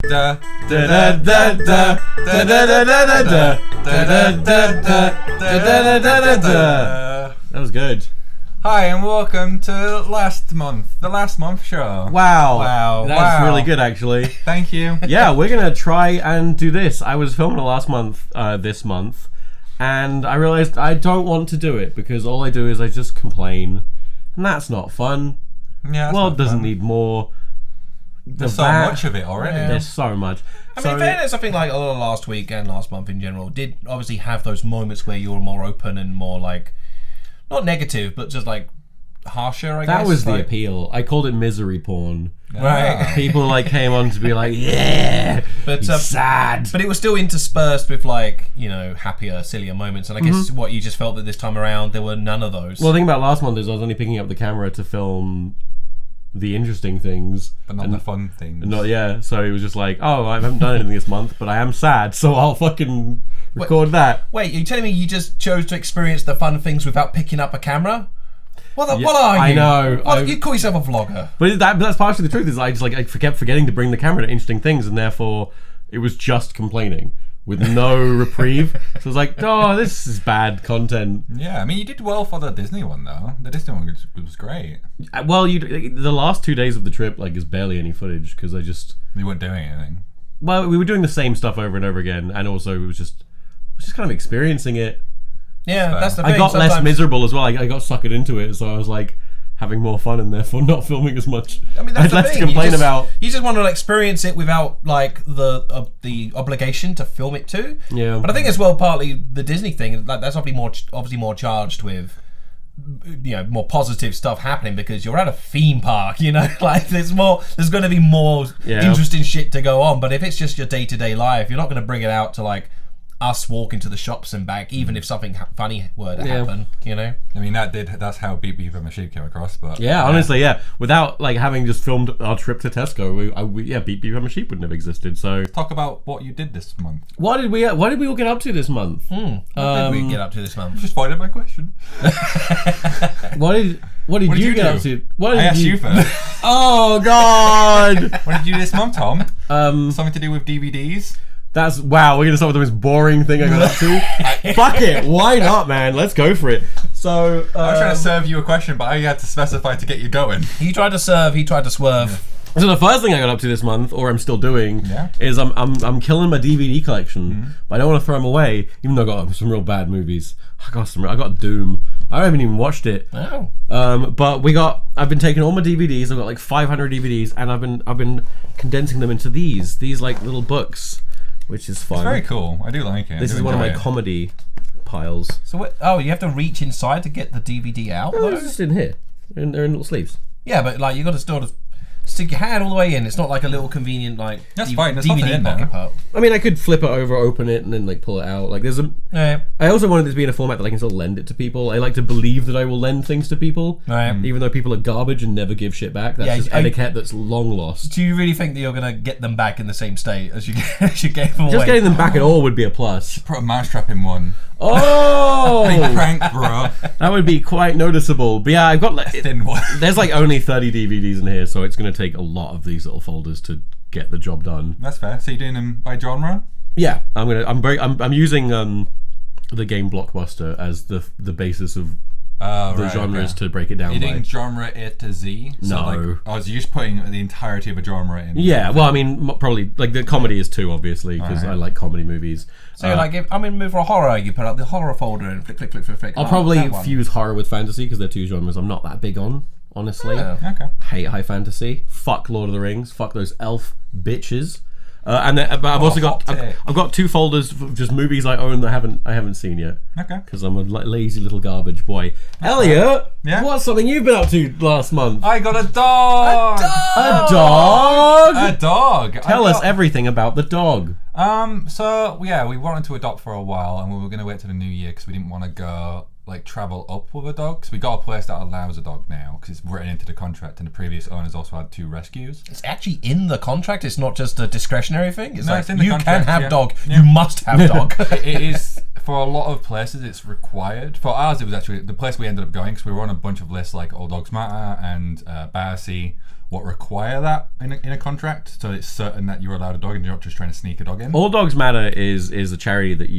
That was good. Hi and welcome to the last month show. Wow. That's really good, actually. Thank you. Yeah, we're gonna try and do this. I was filming it last month, this month, and I realized I don't want to do it because all I do is I just complain, and that's not fun. Yeah, world doesn't need more. There's so much of it already. Yeah. There's so much. I mean, in fairness, I think like a lot of last week and last month in general did obviously have those moments where you were more open and more like, not negative, but just like harsher, I guess. That was the appeal. I called it misery porn. Right. People like came on to be like, yeah, but sad. But it was still interspersed with like, you know, happier, sillier moments. And I guess what you just felt that this time around, there were none of those. Well, the thing about last month is I was only picking up the camera to film the interesting things, but not the fun things. So it was just like, oh, I haven't done anything this month, but I am sad, so I'll fucking record that. Wait, you're telling me you just chose to experience the fun things without picking up a camera? What are you? I know. You call yourself a vlogger? But that's partially the truth. Is I kept forgetting to bring the camera to interesting things, and therefore it was just complaining with no reprieve. So I was like, oh, this is bad content. Yeah, I mean, you did well for the Disney one, though. The Disney one was great. Well, the last 2 days of the trip, like, is barely any footage, because You weren't doing anything. Well, we were doing the same stuff over and over again, and also I was just kind of experiencing it. Yeah, that's the thing. I got less miserable as well. I got suckered into it, so I was like having more fun and therefore not filming as much. I mean, that's I had the less thing. to complain about. You just want to experience it without like the obligation to film it too. Yeah. But I think as well, partly the Disney thing, like that's obviously more charged with, you know, more positive stuff happening because you're at a theme park. You know, like there's going to be more interesting shit to go on. But if it's just your day-to-day life, you're not going to bring it out to like us walking to the shops and back, even if something funny were to happen, you know? I mean, that's how Beep Beep and Machine came across, but... Yeah, honestly, yeah. Without, like, having just filmed our trip to Tesco, Beep Beep and Machine wouldn't have existed, so... Talk about what you did this month. What did we all get up to this month? What did we get up to this month? Just find out my question. What did you get up to? I asked you first. Oh, God! What did you do this month, Tom? Something to do with DVDs? Wow, we're going to start with the most boring thing I got up to? Fuck it, why not, man? Let's go for it. So, I was trying to serve you a question, but I had to specify to get you going. He tried to serve, he tried to swerve. So the first thing I got up to this month, or I'm still doing, is I'm killing my DVD collection, but I don't want to throw them away, even though I got some real bad movies. I got Doom. I haven't even watched it. Oh. But I've been taking all my DVDs. I've got like 500 DVDs, and I've been condensing them into these like little books, which is fun. It's very cool. I do like it. This is one of my comedy piles. So what? Oh, you have to reach inside to get the DVD out? No, it's just in here. They're in little sleeves. Yeah, but like you got to still stick your hand all the way in. It's not like a little convenient like That's fine. There's DVD nothing in pocket there. part. I mean, I could flip it over, open it, and then like pull it out. Like there's a. Yeah. I also wanted this to be in a format that I can still lend it to people. I like to believe that I will lend things to people, even though people are garbage and never give shit back. That's just etiquette that's long lost. Do you really think that you're gonna get them back in the same state as you gave them away? Just getting them back at all would be a plus. Put a mousetrap in one. Oh, Big prank, bro. That would be quite noticeable. But yeah, I've got like thin one. There's like only 30 DVDs in here, so it's going to take a lot of these little folders to get the job done. That's fair. So you're doing them by genre? Yeah, I'm using the game Blockbuster as the basis of the genres to break it down. You're doing genre A to Z? So no. You're just putting the entirety of a genre in. Yeah, well, I mean, probably, like, the comedy is too, obviously, because I like comedy movies. So, like, if I'm in the mood for a horror, you put up the horror folder and flick. I'll probably fuse horror with fantasy, because they're two genres I'm not that big on, honestly. Okay. Hate high fantasy. Fuck Lord of the Rings. Fuck those elf bitches. But I've also got two folders of just movies I own that I haven't seen yet. Okay. Because I'm a lazy little garbage boy. Elliot, what's something you've been up to last month? I got a dog. A dog. A dog. Tell us everything about the dog. So yeah, we wanted to adopt for a while, and we were going to wait till the new year because we didn't want to go like travel up with a dog. So we got a place that allows a dog now because it's written into the contract, and the previous owners also had 2 rescues. It's actually in the contract. It's not just a discretionary thing. It's No, like it's in the you contract, can have yeah. dog. Yeah. You must have dog. It is for a lot of places. It's required. For ours, it was actually the place we ended up going because we were on a bunch of lists like All Dogs Matter and Barcy require that in a contract, so it's certain that you're allowed a dog and you're not just trying to sneak a dog in. All Dogs Matter is a charity that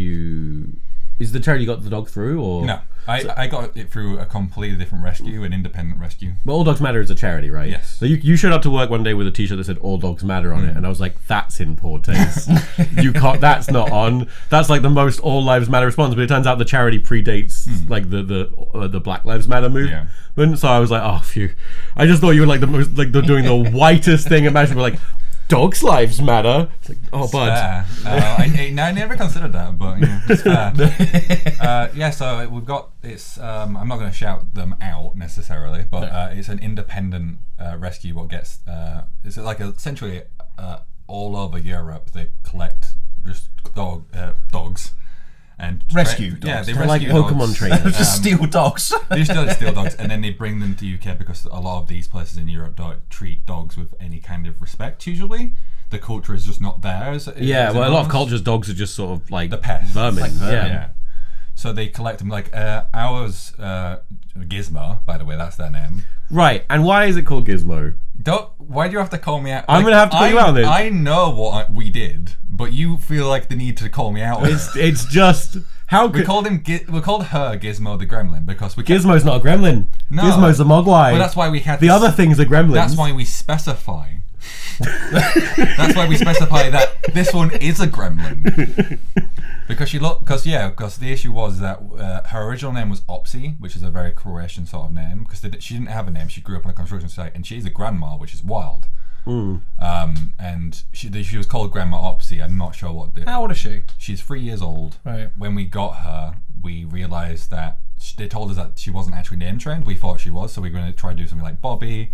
is the charity you got the dog through, or no? I got it through a completely different rescue, an independent rescue. But All Dogs Matter is a charity, right? Yes. So you showed up to work one day with a T-shirt that said All Dogs Matter on it, and I was like, that's in poor taste. You can't. That's not on. That's like the most All Lives Matter response. But it turns out the charity predates like the Black Lives Matter movement. Yeah. And so I was like, oh, phew. I just thought you were like the most like doing the whitest thing imaginable. Like, dogs' lives matter. It's like, oh, it's bud. I never considered that, but yeah, it's fair. Yeah, so we've got I'm not going to shout them out necessarily, but it's an independent rescue. What gets it's like essentially all over Europe they collect just dogs. And rescue dogs. Yeah, they They're rescue like Pokemon dogs. trainers. Just steal dogs. They just steal dogs, and then they bring them to UK because a lot of these places in Europe don't treat dogs with any kind of respect. Usually, the culture is just not there. Yeah, well, a lot of cultures, dogs are just sort of like the pets, vermin. Like vermin. Yeah. So they collect them. Like ours, Gizmo. By the way, that's their name. Right, and why is it called Gizmo? Why do you have to call me out? I'm gonna have to call you out on this. I know what we did, but you feel like the need to call me out. It's just how we called her Gizmo the Gremlin because Gizmo's not a gremlin. No. Gizmo's a mogwai. Well, that's why we had the other things are gremlins. That's why we specify. That's why we specify that this one is a gremlin. Because the issue was that her original name was Opsy, which is a very Croatian sort of name. Because she didn't have a name, she grew up on a construction site, and she's a grandma, which is wild. And she was called Grandma Opsy. I'm not sure what. How old is she? She's 3 years old. Right. When we got her, we realised that they told us that she wasn't actually name trained. We thought she was, so we were going to try to do something like Bobby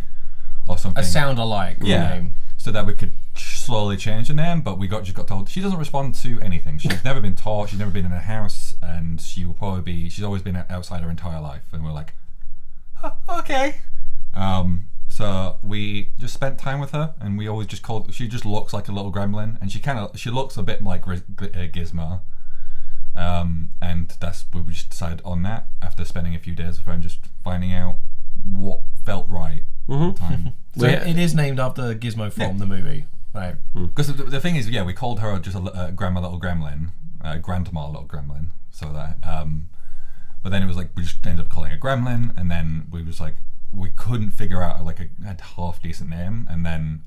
or something. A sound alike. Yeah. Name. So that we could slowly change the name, but we just got told she doesn't respond to anything. She's never been taught. She's never been in a house, and she's always been outside her entire life. And we're like, okay. So we just spent time with her, and we always just called. She just looks like a little gremlin, and she looks a bit like Gizmo. And we just decided on that after spending a few days with her and just finding out what felt right at the time. So it is named after Gizmo from the movie, right? Because the thing is, we called her just a grandma little gremlin, grandma little gremlin. So that, but then it was like we just ended up calling it gremlin, and then we was like we couldn't figure out like a half decent name, and then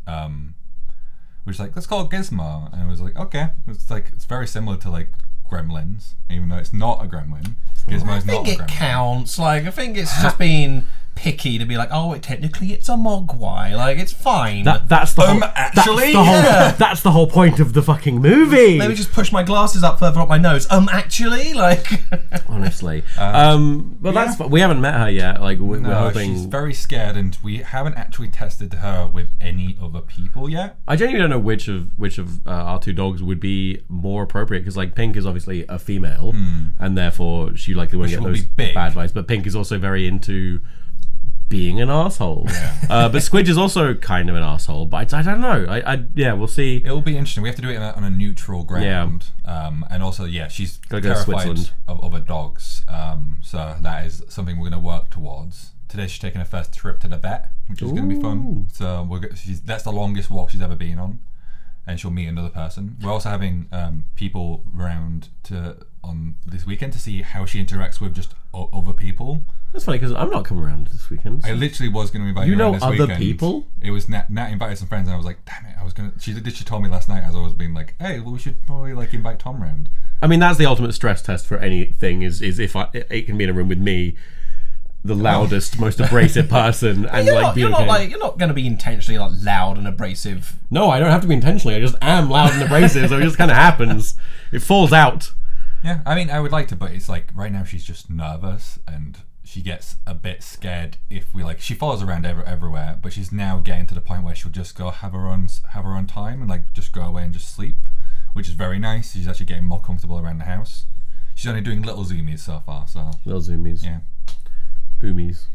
we was like let's call it Gizmo, and it was like okay, it's very similar to like Gremlins, even though it's not a gremlin. Gizmo's not a gremlin. I think it counts. Like I think it's just being picky to be like, oh, technically it's a mogwai. Like it's fine. That's the whole. Actually, that's the whole point of the fucking movie. Maybe just push my glasses up further up my nose. Actually, like. Honestly, but that's we haven't met her yet. Like we're hoping. She's very scared, and we haven't actually tested her with any other people yet. I genuinely don't know which of our two dogs would be more appropriate because like Pink is obviously a female, and therefore she likely won't get those bad vibes. But Pink is also very into being an asshole. Yeah. But Squidge is also kind of an asshole. But I don't know. We'll see. It will be interesting. We have to do it on a neutral ground. Yeah. And also, she's terrified of other dogs. So that is something we're going to work towards. Today she's taking her first trip to the vet, which is going to be fun. So that's the longest walk she's ever been on. And she'll meet another person. We're also having people around on this weekend to see how she interacts with just other people. That's funny because I'm not coming around this weekend. I literally was going to invite you around this weekend. You know other people? It was Nat invited some friends, and I was like, damn it, I was going to. She told me last night as I was being like, hey, well, we should probably like invite Tom round. I mean, that's the ultimate stress test for anything. Is if it can be in a room with me, the loudest, most abrasive person, and you're not going to be intentionally like loud and abrasive. No, I don't have to be intentionally. I just am loud and abrasive, so it just kind of happens. It falls out. Yeah, I mean, I would like to, but it's like right now she's just nervous and she gets a bit scared if we she follows around everywhere, but she's now getting to the point where she'll just go have her own time and like just go away and just sleep, which is very nice. She's actually getting more comfortable around the house. She's only doing little zoomies so far, so little zoomies. Yeah. Oomies.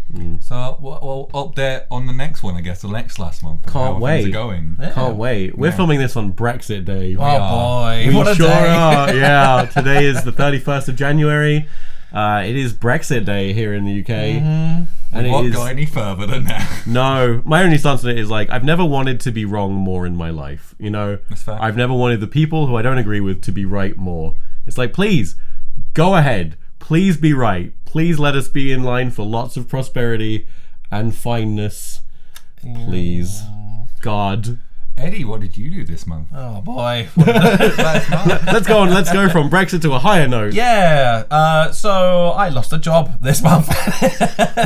So we'll update on the next one, I guess, the next last month. Can't wait. Going. Yeah. Can't wait. We're filming this on Brexit Day. Oh boy, we what a sure day. are. Yeah, today is the 31st of January. It is Brexit Day here in the UK. And we won't go any further than that. No, my only stance on it is like, I've never wanted to be wrong more in my life. You know, That's fair. I've never wanted the people who I don't agree with to be right more. It's like, please, go ahead. Please be right. Please let us be in line for lots of prosperity and fineness. Please. God. Eddie, what did you do this month? Oh boy. Let's go from Brexit to a higher note. Yeah. So I lost a job this month.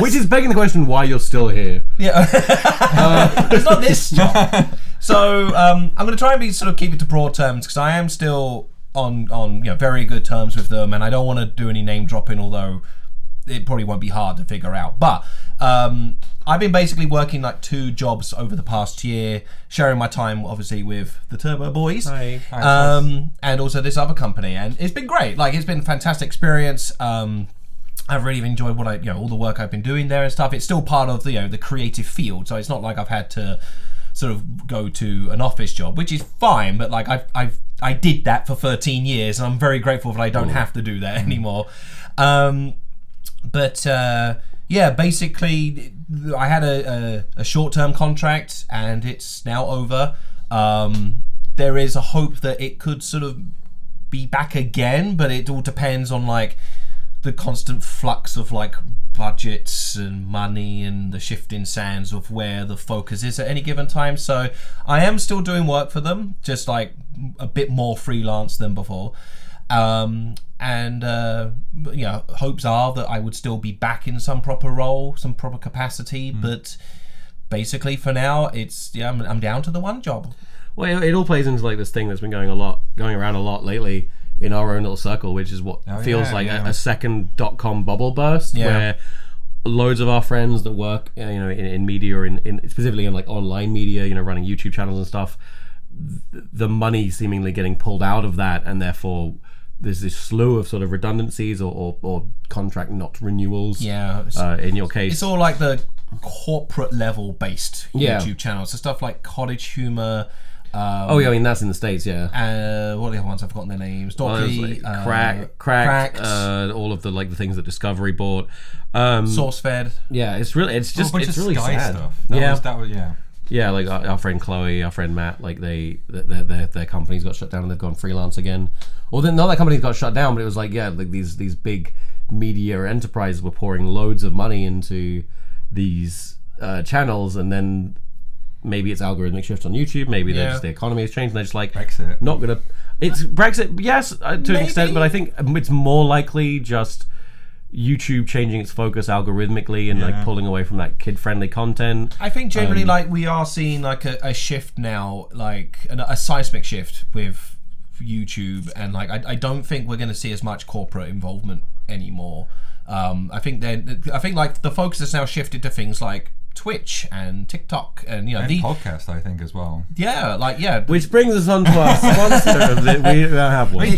Which is begging the question why you're still here. Yeah. It's not this job. So I'm going to try and keep it to broad terms because I am still on very good terms with them, and I don't want to do any name dropping, although it probably won't be hard to figure out. But I've been basically working like 2 jobs over the past year, sharing my time obviously with the Turbo Boys. Hi. And also this other company, and it's been great. Like, it's been a fantastic experience. I've really enjoyed what all the work I've been doing there and stuff. It's still part of the creative field, so it's not like I've had to sort of go to an office job, which is fine, but like I did that for 13 years, and I'm very grateful that I don't have to do that anymore. Basically, I had a short-term contract, and it's now over. There is a hope that it could sort of be back again, but it all depends on like the constant flux of like budgets and money and the shifting sands of where the focus is at any given time. So I am still doing work for them, just like a bit more freelance than before. Hopes are that I would still be back in some proper role, some proper capacity, but basically for now it's I'm down to the one job. Well, it all plays into like this thing that's been going around a lot lately in our own little circle, which is what feels like a second .com bubble burst, where loads of our friends that work in media, in specifically in like online media, running YouTube channels and stuff, the money seemingly getting pulled out of that, and therefore there's this slew of sort of redundancies or contract not renewals. In your case, it's all like the corporate level based YouTube channels, so stuff like Cottage Humor. That's in the States, yeah. What are the other ones? I've forgotten their names. Donkey, Cracked, all of the like the things that Discovery bought. SourceFed. Yeah, it's really Sky sad stuff. Yeah, like our friend Chloe, our friend Matt, like their companies got shut down and they've gone freelance again. Well, then not that companies got shut down, but it was like these big media enterprises were pouring loads of money into these channels, and then maybe it's algorithmic shift on YouTube, maybe the economy has changed and they're just like Brexit. Not gonna. It's Brexit, yes, to an extent, but I think it's more likely just YouTube changing its focus algorithmically and like pulling away from that kid-friendly content. I think generally like we are seeing like a shift now, like a seismic shift with YouTube, and like I don't think we're going to see as much corporate involvement anymore. I think like the focus has now shifted to things like Twitch and TikTok and the podcast, I think, as well. Which brings us on to our sponsor. We have one.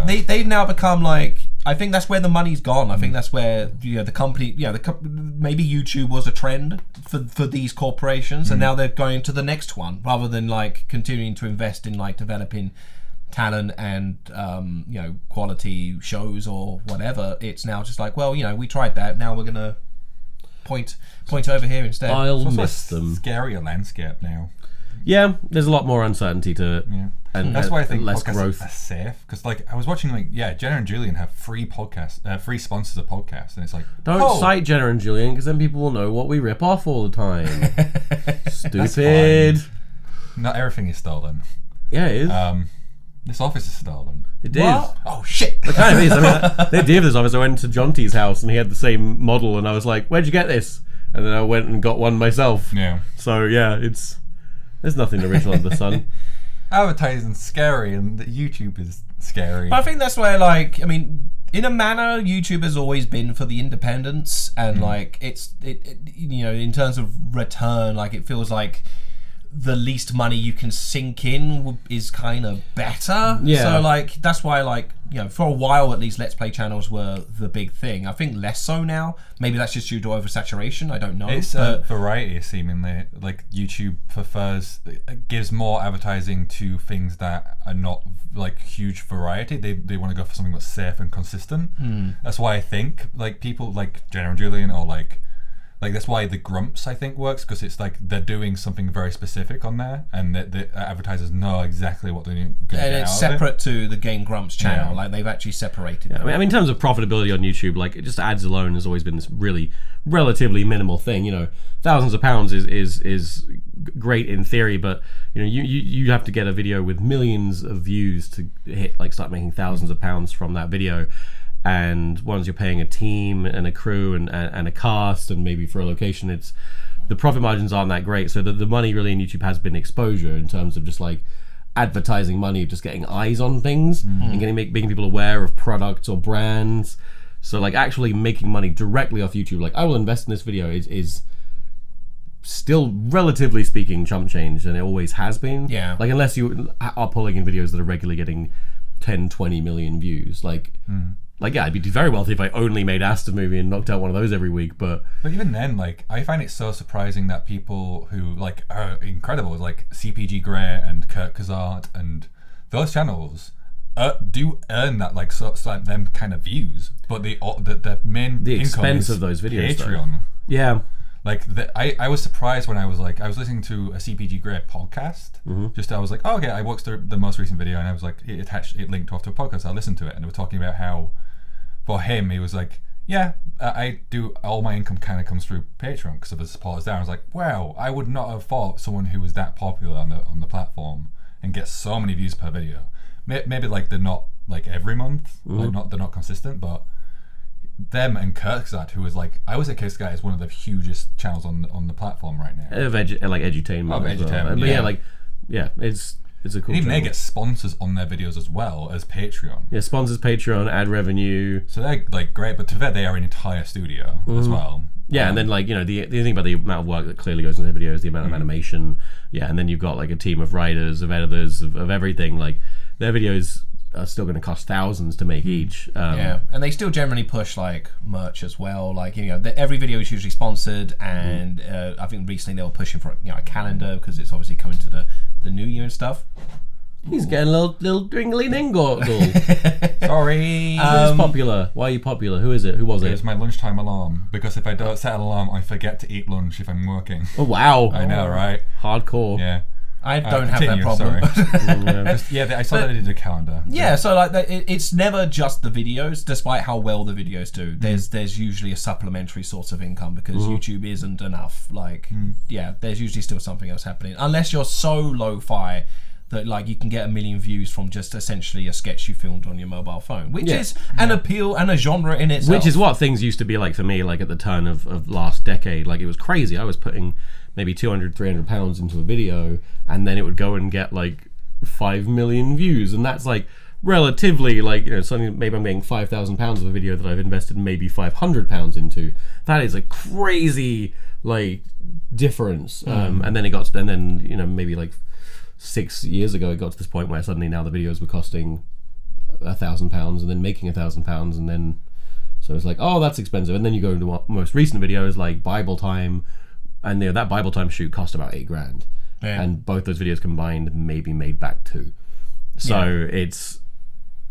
They've now become like, I think that's where the money's gone. I think that's where the company, maybe YouTube was a trend for these corporations, and now they're going to the next one rather than like continuing to invest in like developing talent and quality shows or whatever. It's now just like, well, we tried that. Now we're gonna point over here instead. I'll miss them. Scarier landscape now. Yeah, there's a lot more uncertainty to it. Yeah. And that's why I think less podcasts growth. are safe, because like I was watching Jenna and Julian have free sponsors of podcasts, and it's like, don't cite Jenna and Julian, because then people will know what we rip off all the time. Stupid. Not everything is stolen. Yeah, it is. This office is stolen. It is. What? Oh shit! It kind of is. I mean, the idea of this office, I went to John T's house and he had the same model, and I was like, "Where'd you get this?" And then I went and got one myself. Yeah. So yeah, there's nothing original under the sun. Advertising's scary, and YouTube is scary. But I think that's where, like, I mean, in a manner, YouTube has always been for the independents, and like it in terms of return, like it feels like the least money you can sink in is kind of better. Yeah. So like that's why, like, for a while at least, Let's Play channels were the big thing. I think less so now. Maybe that's just due to oversaturation. I don't know. It's variety, seemingly. Like YouTube gives more advertising to things that are not like huge variety. They want to go for something that's safe and consistent. That's why I think like people like Jenna and Julian or like like that's why the grumps I think works, because it's like they're doing something very specific on there, and the advertisers know exactly what they're going to get. And it's separate to the Game Grumps channel. Like they've actually separated them. I mean, in terms of profitability on YouTube, like just ads alone has always been this really relatively minimal thing. You know, thousands of pounds is great in theory, but you know, you have to get a video with millions of views to start making thousands of pounds from that video. And once you're paying a team and a crew and a cast and maybe for a location, it's the profit margins aren't that great. So the money really in YouTube has been exposure in terms of just like advertising money, just getting eyes on things and making people aware of products or brands. So like actually making money directly off YouTube, like I will invest in this video is still relatively speaking chump change, and it always has been. Yeah. Like unless you are pulling in videos that are regularly getting 10, 20 million views, like yeah, I'd be very wealthy if I only made Asta Movie and knocked out one of those every week. But even then, like I find it so surprising that people who like are incredible, like CPG Grey and Kurt Kazart and those channels, do earn that like them kind of views, but the main the income expense is of those videos, Patreon. Though. Yeah. Like I was surprised when I was listening to a CPG Grey podcast. Just I was like, oh, okay, I watched the most recent video, and I was like, it linked off to a podcast. I listened to it, and they were talking about how for him he was like, yeah, I do all my income kind of comes through Patreon because of the supporters there. I was like, wow, I would not have thought someone who was that popular on the platform and gets so many views per video. Maybe like they're not like every month, like they're not consistent, but them and Kirksat, who was like, I would say Kirksat is one of the hugest channels on the platform right now. Of edutainment. Of edutainment, But it's a cool. And even channel. they get sponsors on their videos as well as Patreon. Yeah, sponsors, Patreon, ad revenue. So they're like great, but to be fair, they are an entire studio as well. Yeah, and then like you know the thing about the amount of work that clearly goes into their videos, the amount of animation. Yeah, and then you've got like a team of writers, of editors, of everything. Like their videos are still going to cost thousands to make each. Yeah, and they still generally push like merch as well. Like every video is usually sponsored, and I think recently they were pushing for a calendar because it's obviously coming to the new year and stuff. He's getting a little dingly dingle. Sorry. Who's popular? Why are you popular? Who is it? Who was it? It's my lunchtime alarm, because if I don't set an alarm, I forget to eat lunch if I'm working. Oh wow! I know, right? Hardcore. Yeah. I don't have that problem. I saw that they did a calendar. Yeah, so like it's never just the videos, despite how well the videos do. There's usually a supplementary source of income because YouTube isn't enough. Like, yeah, there's usually still something else happening. Unless you're so lo-fi that like you can get 1 million views from just essentially a sketch you filmed on your mobile phone, which is an appeal and a genre in itself. Which is what things used to be like for me, like at the turn of last decade. Like it was crazy. I was putting maybe 200, 300 pounds into a video, and then it would go and get like 5 million views, and that's like relatively like something. Maybe I'm getting 5,000 pounds of a video that I've invested maybe 500 pounds into. That is a crazy like difference. And then it got to, and then maybe like 6 years ago it got to this point where suddenly now the videos were costing £1,000 and then making £1,000, and then so it's like, oh, that's expensive. And then you go into most recent videos like Bible Time, and that Bible Time shoot cost about $8,000, and both those videos combined maybe made back 2. So it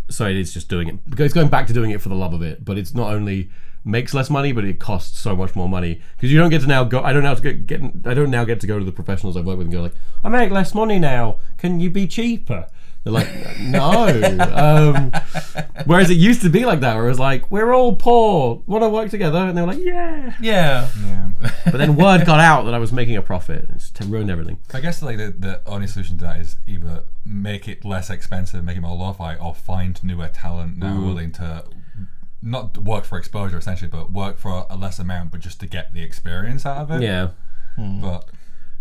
is just doing it. It's going back to doing it for the love of it, but it's not only makes less money, but it costs so much more money because you don't get to now go. I don't now get to go to the professionals I've worked with and go like, I make less money now. Can you be cheaper? They're like, no. Whereas it used to be like that, where it was like, we're all poor, want to work together, and they were like, yeah. But then word got out that I was making a profit. It's ruined everything. I guess like the only solution to that is either make it less expensive, make it more lo-fi, or find newer talent now willing to not work for exposure essentially, but work for a less amount, but just to get the experience out of it. Yeah. But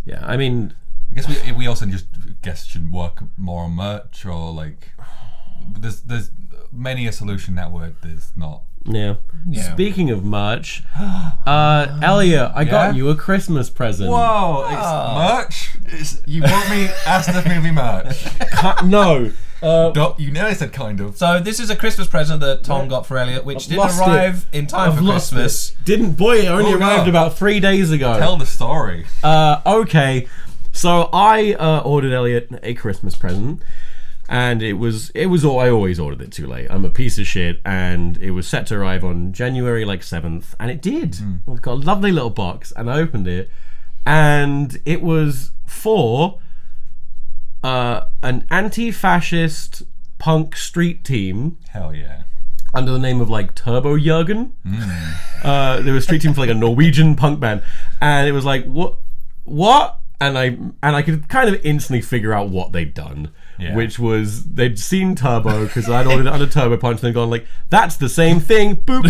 yeah, I mean, I guess we also just should work more on merch, or like there's many a solution that there's not. Yeah. Speaking of merch, Elliot, I got you a Christmas present. Whoa, it's merch? You bought me Asta Movie merch. No. You nearly said kind of. So this is a Christmas present that Tom got for Elliot, which didn't arrive in time for Christmas. It only arrived about 3 days ago. Tell the story. Okay. So I ordered Elliot a Christmas present. And it was all, I always ordered it too late. I'm a piece of shit, and it was set to arrive on January 7th, and it did. We've got a lovely little box, and I opened it, and it was for an anti-fascist punk street team. Hell yeah. Under the name of Turbo Jürgen. There was a street team for a Norwegian punk band, and it was what? And I could kind of instantly figure out what they'd done, which was they'd seen Turbo because I'd ordered it under Turbo Punch, and they'd gone that's the same thing, boop.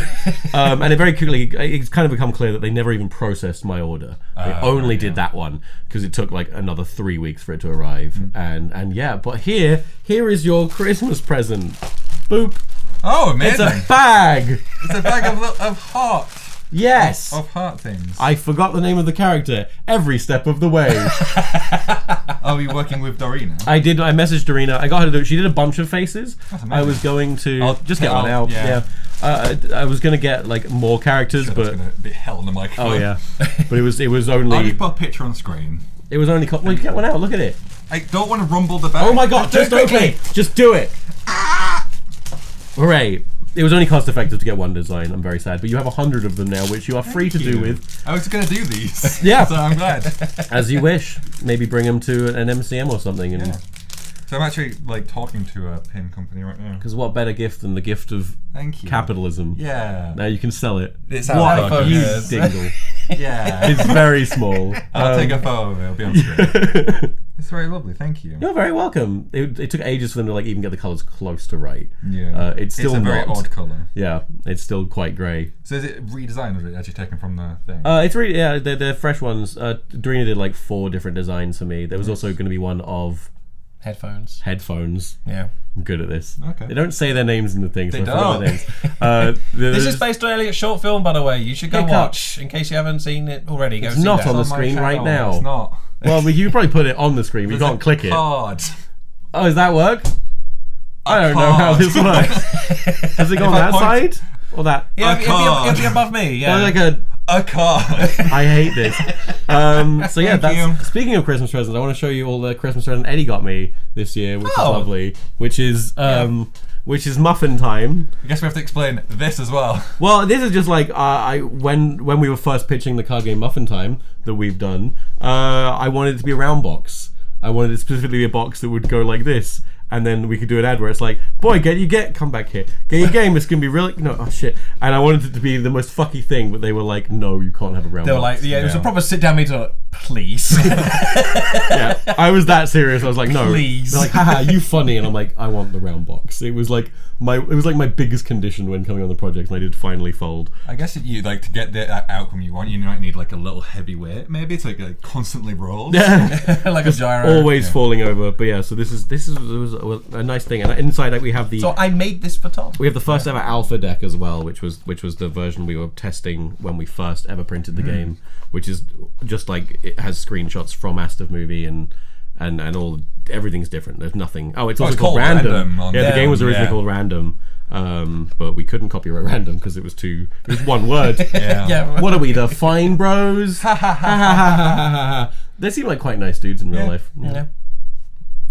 And it very quickly it's kind of become clear that they never even processed my order. They only did that one because it took another 3 weeks for it to arrive. And yeah, but here is your Christmas present, boop. Oh, amazing! It's a bag. It's a bag of heart. Yes. Of heart things. I forgot the name of the character every step of the way. Are you working with Dorina? I did. I messaged Dorina. I got her to do it. She did a bunch of faces. I was going to just get one out. Yeah. I was going to get more characters, but it's going to be hell on the microphone. Oh yeah. But it was only. I'll just put a picture on screen. It was only. Well, you get one out. Look at it. I don't want to rumble the bag. Oh my god! Just okay. Just do it. Hooray! It was only cost effective to get one design. I'm very sad, but you have 100 of them now, which you are free to do with. I was going to do these. Yeah. So I'm glad. As you wish. Maybe bring them to an MCM or something. And So I'm actually talking to a pin company right now. Because what better gift than the gift of capitalism? Yeah. Now you can sell it. It's what you dingle. Yeah. It's very small. I'll take a photo of it. It'll be on screen. It's very lovely. Thank you. You're very welcome. It took ages for them to even get the colours close to right. Yeah. It's still a very odd colour. Yeah. It's still quite grey. So is it redesigned or is it actually taken from the thing? It's really they're fresh ones. Dorina did 4 different designs for me. There was also going to be one of headphones. Yeah. I'm good at this. Okay. They don't say their names in the thing, so they I forgot their names. This is based on Elliot's short film, by the way. You should go watch, in case you haven't seen it already. Go it's see not that. on the screen right now. It's not. Well, you probably put it on the screen, but you can't click it. Card. Oh, does that work? I don't know how this works. Has it gone that side? Or that? Yeah, it'll be above me. Yeah. Or a card. I hate this. So yeah, speaking of Christmas presents, I want to show you all the Christmas presents Eddie got me this year, which is lovely. Which is Muffin Time. I guess we have to explain this as well. Well, this is just when we were first pitching the card game Muffin Time that we've done, I wanted it to be a round box. I wanted it specifically to be a box that would go like this. And then we could do an ad where it's boy, come back here. Get your game, it's going to be really, oh shit. And I wanted it to be the most fucky thing, but they were no, you can't have a round box. They were it was a proper sit down meeting, please. Yeah, I was that serious. I was no. Please. They're haha, you funny. And I'm I want the round box. It was my biggest condition when coming on the project, and I did finally fold. I guess if you to get the outcome you want, you might need a little heavy weight. Maybe it's constantly rolls. Yeah. Like a gyro. Always falling over. But yeah, so this was a nice thing, and inside we have the. So I made this for Tom. We have the first ever alpha deck as well, which was the version we were testing when we first ever printed the game, which is just it has screenshots from Astov movie and all everything's different. There's nothing. Oh, it's also called Random. The game was originally called Random, but we couldn't copyright Random because it was one word. Yeah. What are we, the Fine Bros? Ha ha ha ha ha. They seem like quite nice dudes in real life. Yeah.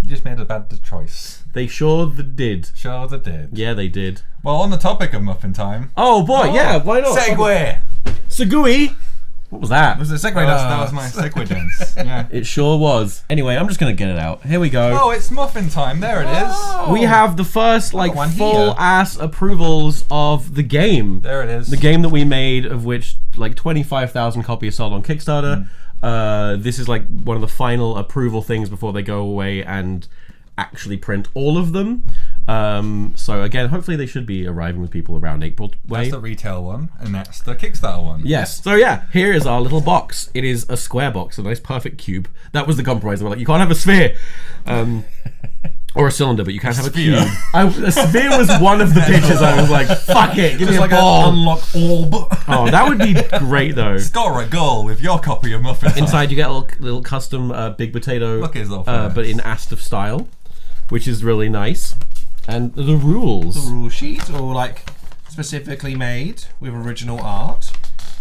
You just made a bad choice. They sure did. Sure they did. Yeah, they did. Well, on the topic of Muffin Time. Oh boy, yeah, why not? Segue. Segui. What was that? Was it segue? That was my segue dance. Yeah. It sure was. Anyway, I'm just gonna get it out. Here we go. Oh, it's Muffin Time. There it is. We have the first full ass approvals of the game. There it is. The game that we made, of which 25,000 copies sold on Kickstarter. This is one of the final approval things before they go away and actually print all of them. So again, hopefully they should be arriving with people around April way. That's the retail one, and that's the Kickstarter one. Yes. So yeah, here is our little box. It is a square box, a nice perfect cube. That was the compromise. We're you can't have a sphere. Or a cylinder, but you can't have a cube. A sphere was one of the pitches. I was fuck it, give me a ball. An unlock orb. Oh, that would be great though. Score a goal with your copy of Muffin Time. Inside you get a little custom big potato, Look at his little but in Astov style, which is really nice. And the rules. The rule sheet, all specifically made with original art.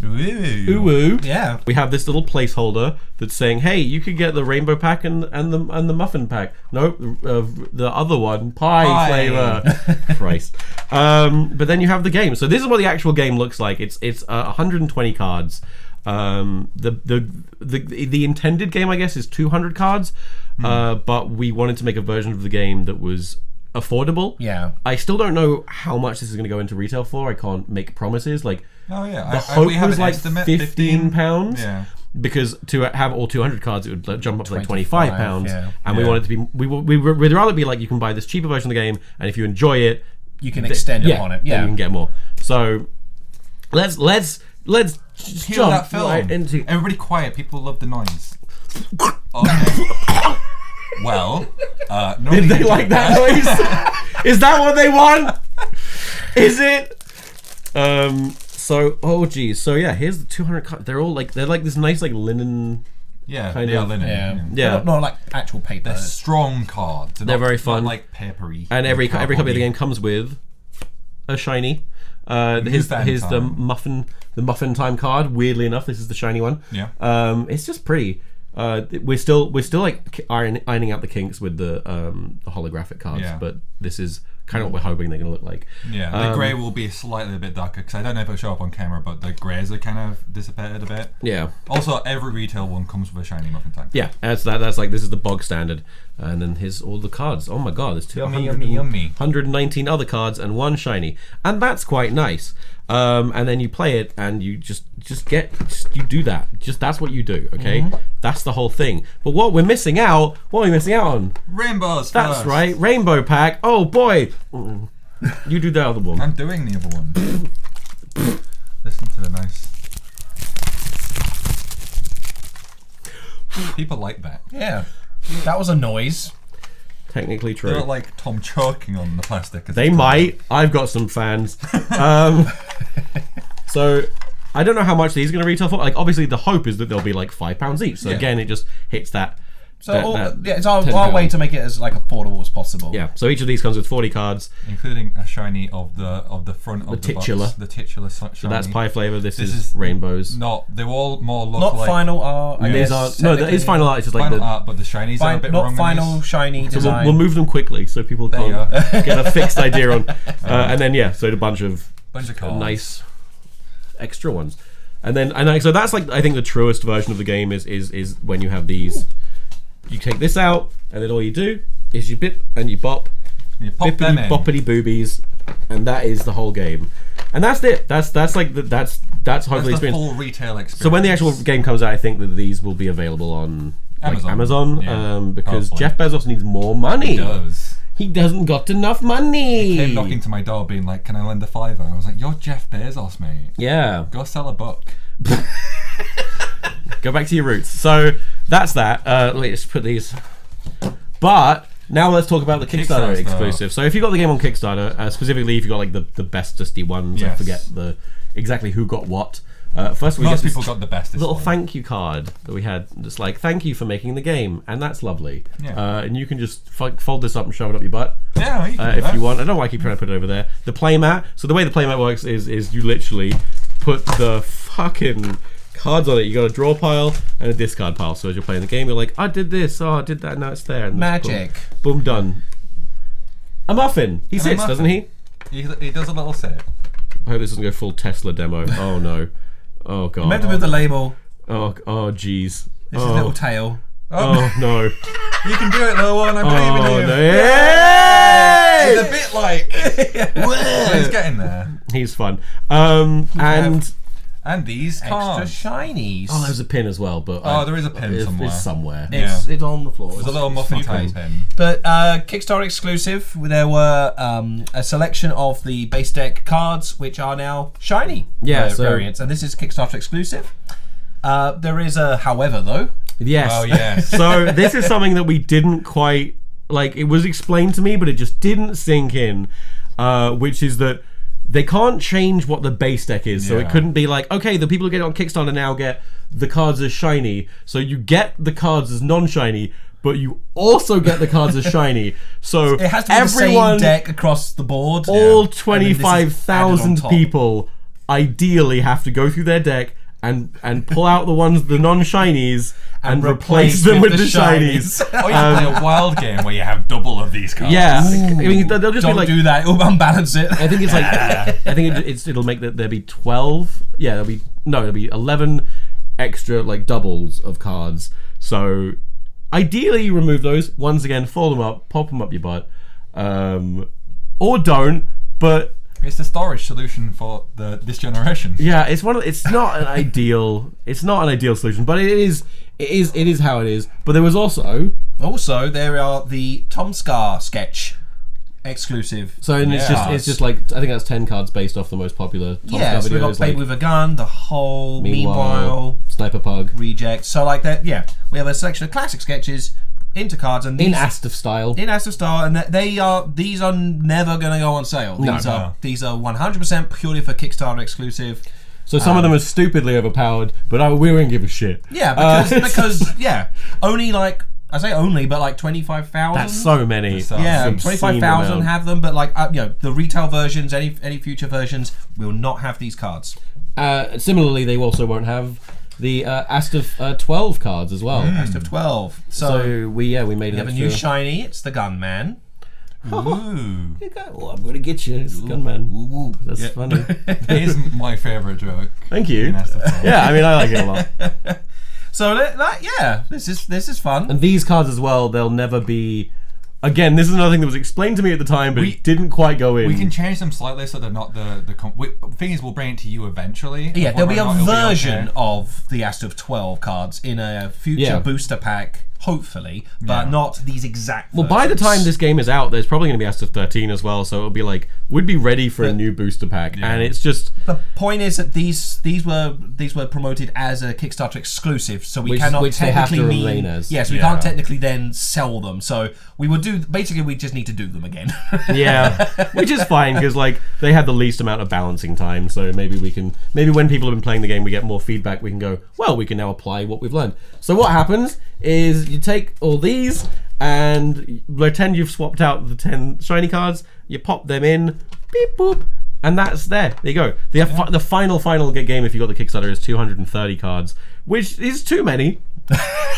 Ooh. Yeah. We have this little placeholder that's saying, "Hey, you could get the rainbow pack and the muffin pack." Nope, the other one, pie flavor. Christ. But then you have the game. So this is what the actual game looks like. It's 120 cards. The intended game, I guess, is 200 cards. But we wanted to make a version of the game that was affordable. Yeah. I still don't know how much this is going to go into retail for. I can't make promises. Like, the hope we have was an like estimate, £15. Yeah. Because to have all 200 cards, it would jump up to like £25. Yeah. And we wanted to be, we'd rather be like, you can buy this cheaper version of the game, and if you enjoy it, you can extend it on it. Yeah. then you can get more. So let's Hear jump that film. right into. Everybody quiet. People love the noise. Okay. Well, Did they like that noise? Is that what they want? Is it? So, oh geez. So yeah, here's the 200 cards. They're like this nice like linen. Yeah, kind they are of. linen. Yeah. Not like actual paper. They're strong cards. They're very fun. Not like papery. And every copy of the game comes with a shiny. Here's the Muffin Time card. Weirdly enough, this is the shiny one. Yeah. It's just pretty. We're still like ironing out the kinks with the holographic cards, but this is kind of what we're hoping they're going to look like. Yeah, the grey will be slightly a bit darker because I don't know if it'll show up on camera, but the greys are kind of dissipated a bit. Yeah. Also, every retail one comes with a shiny Muffin Time. Yeah, that's like this is the bog standard, and then here's all the cards. Oh my god, there's Yummy. 119 other cards and one shiny, and that's quite nice. And then you play it, and you just do that. That's what you do. Okay, that's the whole thing. But what are we missing out on? Rainbows. That's first. right, rainbow pack. Oh boy, you do the other one. I'm doing the other one. Listen to the nice. People like that. Yeah. That was a noise. Technically They true. look like Tom choking on the plastic. They might. I've got some fans. So I don't know how much these are going to retail for. Like, obviously, the hope is that they'll be like £5 each. So again, it just hits that. So it's our way to make it as like affordable as possible. Yeah. So each of these comes with 40 cards, including a shiny of the front of the titular. box. The titular shiny. So that's pie flavor. This is rainbows. They all more look not like final art. These are that is final art. It's just like final art, but the shinies are a bit not wrong. final shiny so design. we'll move them quickly so people can't get a fixed idea on. And then so a bunch of cards. Nice extra ones. So that's like, I think the truest version of the game is when you have these. You take this out, and then all you do is you bip and you bop, you pop bippity them in. boppity boobies, and that is the whole game. And that's it. That's hopefully That's the experience. full retail experience. So when the actual game comes out, I think that these will be available on Amazon, because hopefully. Jeff Bezos needs more money. He does. He doesn't got enough money. He came knocking to my door being like, "Can I lend a $5?" And I was like, "You're Jeff Bezos, mate. Yeah. Go sell a book." Go back to your roots. So that's that. Let's put these. But now let's talk about the Kickstarter exclusive. So if you got the game on Kickstarter, specifically if you got like the bestesty ones, I forget exactly who got what. First, most people got the bestest little one. thank you card that we had. Just like, thank you for making the game, and that's lovely. Yeah. And you can just fold this up and shove it up your butt. Yeah, you can do if that. you want. I don't know why I keep trying to put it over there. The playmat. So the way the playmat works is you literally put the fucking cards on it. You got a draw pile and a discard pile. So as you're playing the game, you're like, I did this, I did that, now it's there. And magic. Boom, done. A muffin. He sits, doesn't he? He does a little sit. I hope this doesn't go full Tesla demo. Oh no. Oh god. Remember with the label. Oh jeez. This is little tail. Oh no. You can do it, little one. I believe in you. No. Yay! He's a bit like. He's getting there. He's fun. And these cards. Extra shinies. Oh, there's a pin as well, but there is a pin somewhere. It's somewhere. It's on the floor. There's a little Muffin Time pin. But Kickstarter exclusive, there were a selection of the base deck cards, which are now shiny variants, and this is Kickstarter exclusive. There is a however though. Yes. Oh yes. So this is something that we didn't quite like. It was explained to me, but it just didn't sink in. Which is that they can't change what the base deck is, so it couldn't be like, okay, the people who get it on Kickstarter now get the cards as shiny, so you get the cards as non-shiny, but you also get the cards as shiny. So it has to be the same deck across the board. All 25,000 people ideally have to go through their deck and pull out the non-shinies and replace them with the shinies. Or you can play a wild game where you have double of these cards. Yeah, I mean they'll just Don't be like, do that. It'll unbalance it. I think it's like I think it'll make that there be 12. Yeah, there'll be 11 extra like doubles of cards. So ideally, you remove those. Once again, fold them up, pop them up your butt, or don't. But it's the storage solution for this generation. yeah, it's not an ideal solution, but it is how it is. But there was also there are the Tomska sketch exclusive. So and it's just like I think that's 10 cards based off the most popular Tomska so we got videos. Baby with a Gun, the whole Meanwhile, Sniper Pug, Reject. So like that, yeah, we have a selection of classic sketches into cards and these, in Astaf style, and these are never going to go on sale. These are 100% purely for Kickstarter exclusive. So some of them are stupidly overpowered, but we won't give a shit. Yeah, because only like I say only, but like 25,000. That's so many. Yeah, 25,000 have them, but like the retail versions, any future versions will not have these cards. Similarly, they also won't have the Astaf 12 cards as well. Astaf 12. So we made have a new shiny. It's the Gunman. Ooh. I'm gonna get you. It's the Gunman. Ooh. That's funny. It is my favourite joke. Thank you. Yeah, I mean I like it a lot. So this is fun. And these cards as well, they'll never be. Again, this is another thing that was explained to me at the time, but it didn't quite go in. We can change them slightly so they're not the thing is, we'll bring it to you eventually. Yeah, there'll be a version of the Astaf 12 cards in a future booster pack, hopefully, but not these exact versions. Well, by the time this game is out, there's probably going to be Astaf 13 as well, so it'll be like, we'd be ready for a new booster pack, and it's just... The point is that these were promoted as a Kickstarter exclusive, so we cannot technically we can't technically then sell them, so we would we just need to do them again. Yeah, which is fine, because like, they have the least amount of balancing time, so maybe when people have been playing the game, we get more feedback, we can go, well, we can now apply what we've learned. So what happens is you take all these and pretend you've swapped out the 10 shiny cards, you pop them in, beep boop, and that's there you go. The final game, if you got the Kickstarter, is 230 cards, which is too many.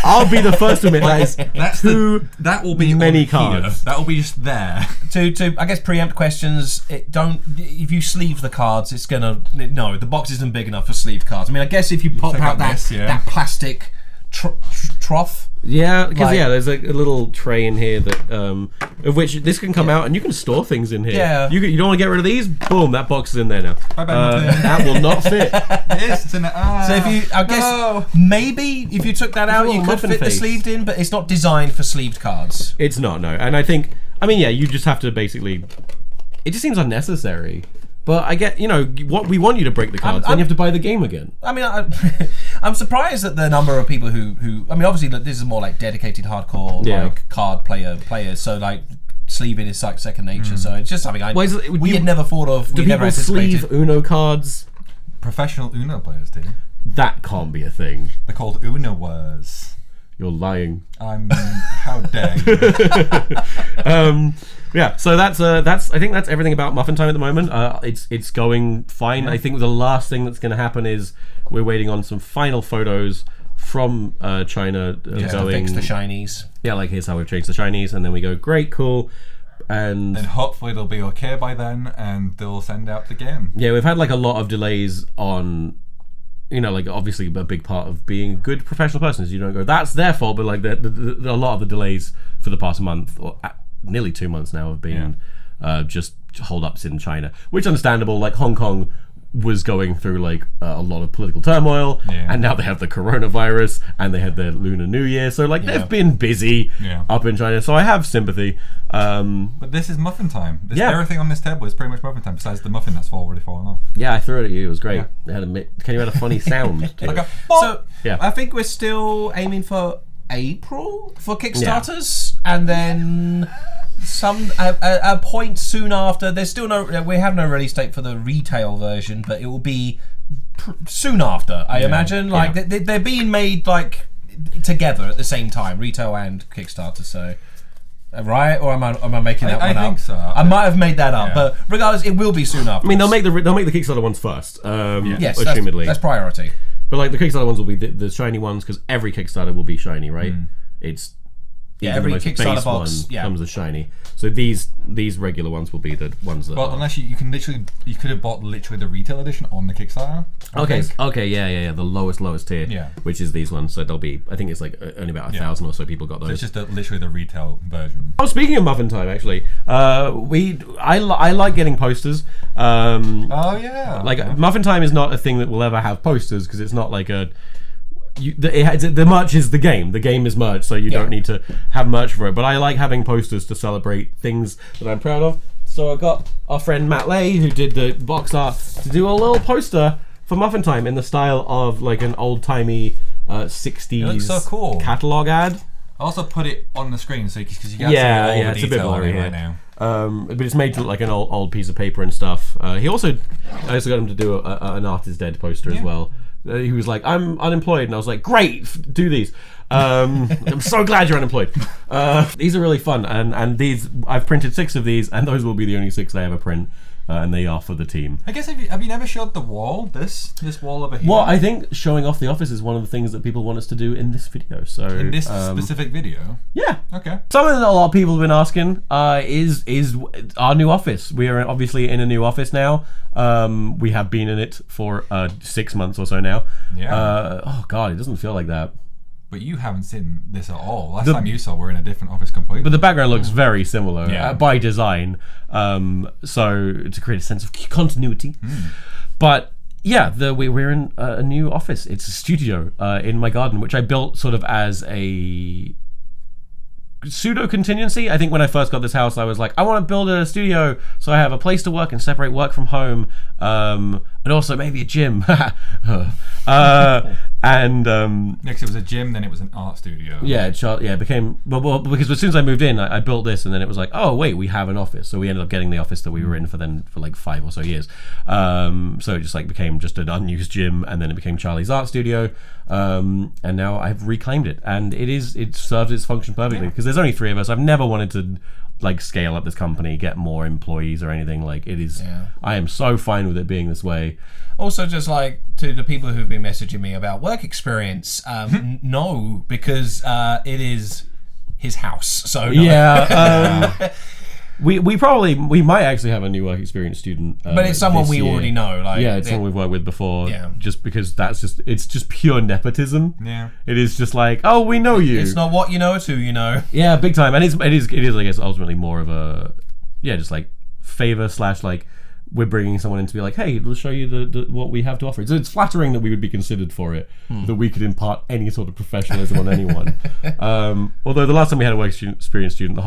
I'll be the first to admit that will be many cards. That will be just there. To I guess preempt questions. If you sleeve the cards, it's gonna the box isn't big enough for sleeved cards. I mean, I guess if you pop out that plastic trough. Yeah, because there's a little tray in here that of which this can come out and you can store things in here. Yeah. You don't want to get rid of these? Boom, that box is in there now. That will not fit. Yes, it's in there. So maybe if you took that out, you could fit the sleeved in, but it's not designed for sleeved cards. It's not, no. And you just have to basically. It just seems unnecessary. But I get, what we want you to break the cards, then you have to buy the game again. I mean, I'm surprised at the number of people who I mean, obviously, this is more like dedicated hardcore like card players. So like sleeving is like second nature. So it's just something we had never thought of. Do people sleeve Uno cards? Professional Uno players do. That can't be a thing. They're called Uno-wers. You're lying. How dare you? Yeah, so that's I think that's everything about Muffin Time at the moment. It's going fine. Yeah. I think the last thing that's going to happen is we're waiting on some final photos from China to fix the shinies. Yeah, like here's how we've changed the shinies, and then we go great, cool, and hopefully they'll be okay by then, and they'll send out the game. Yeah, we've had like a lot of delays on. Like obviously a big part of being a good professional person is you don't go, that's their fault, but like a lot of the delays for the past month or nearly 2 months now have been just hold-ups in China, which is understandable. Like Hong Kong was going through like a lot of political turmoil, and now they have the coronavirus and they had their Lunar New Year, so like they've been busy up in China, so I have sympathy. But this is Muffin Time. Everything on this table is pretty much Muffin Time besides the muffin that's already fallen off. Yeah, I threw it at you. It was great. Can you add a funny sound to it? So I think we're still aiming for April for Kickstarters, and then a point soon after. There's still we have no release date for the retail version, but it will be soon after. I imagine they're being made like together at the same time, retail and Kickstarter. So Right? Or am I making that one up? I think so. I might have made that up, but regardless, it will be soon after. I mean, they'll make the Kickstarter ones first. Yes, assumedly. that's priority. But like the Kickstarter ones will be the shiny ones because every Kickstarter will be shiny, right? It's every the most Kickstarter base box one comes as shiny. So these regular ones will be the ones that. Well, unless you could have bought literally the retail edition on the Kickstarter. Okay, yeah, the lowest tier, which is these ones. So they'll be. I think it's like only about 1,000 or so people got those. So it's just literally the retail version. Oh, speaking of Muffin Time, actually, I like getting posters. Like Muffin Time is not a thing that will ever have posters because it's not like a. The merch is the game. The game is merch, so you don't need to have merch for it. But I like having posters to celebrate things that I'm proud of. So I got our friend Matt Lay, who did the box art, to do a little poster for Muffin Time in the style of like an old-timey 60s it looks so cool. catalog ad. I also put it on the screen so because you can see all the it's a bit detail on blurry it here right now. But it's made to look like an old piece of paper and stuff. I also got him to do an Art is Dead poster as well. He was like, I'm unemployed, and I was like, great, do these. I'm so glad you're unemployed. These are really fun, and these I've printed 6 of these, and those will be the only 6 I ever print. And they are for the team. I guess have you never showed the wall? This wall over here. Well, I think showing off the office is one of the things that people want us to do in this video. So in this specific video. Yeah. Okay. Something that a lot of people have been asking is our new office. We are obviously in a new office now. We have been in it for 6 months or so now. Yeah. Oh God, it doesn't feel like that. But you haven't seen this at all. Last time you saw, we're in a different office completely. But the background looks very similar by design, so to create a sense of continuity. But yeah, we're in a new office. It's a studio in my garden, which I built sort of as a pseudo contingency. I think when I first got this house, I was like, I want to build a studio so I have a place to work and separate work from home, and also maybe a gym. Next, it was a gym, then it was an art studio. It became well because as soon as I moved in, I built this, and then it was like, oh wait, we have an office. So we ended up getting the office that we were in for like 5 or so years. So it just like became just an unused gym, and then it became Charlie's art studio. And now I've reclaimed it, and it serves its function perfectly because there's only 3 of us. I've never wanted to like scale up this company, get more employees or anything. Like it is, I am so fine with it being this way. Also, just like to the people who've been messaging me about work experience, no, because it is his house. So no. We might actually have a new work experience student, but it's someone we already know. Like it's someone we've worked with before. Yeah, just because it's just pure nepotism. Yeah, it is just like, oh, we know you. It's not what you know, it's who you know. Yeah, big time, and it is I guess ultimately more of a just like favor / like we're bringing someone in to be like, hey, let's show you the what we have to offer. So it's flattering that we would be considered for it, that we could impart any sort of professionalism on anyone. Although the last time we had a work experience student,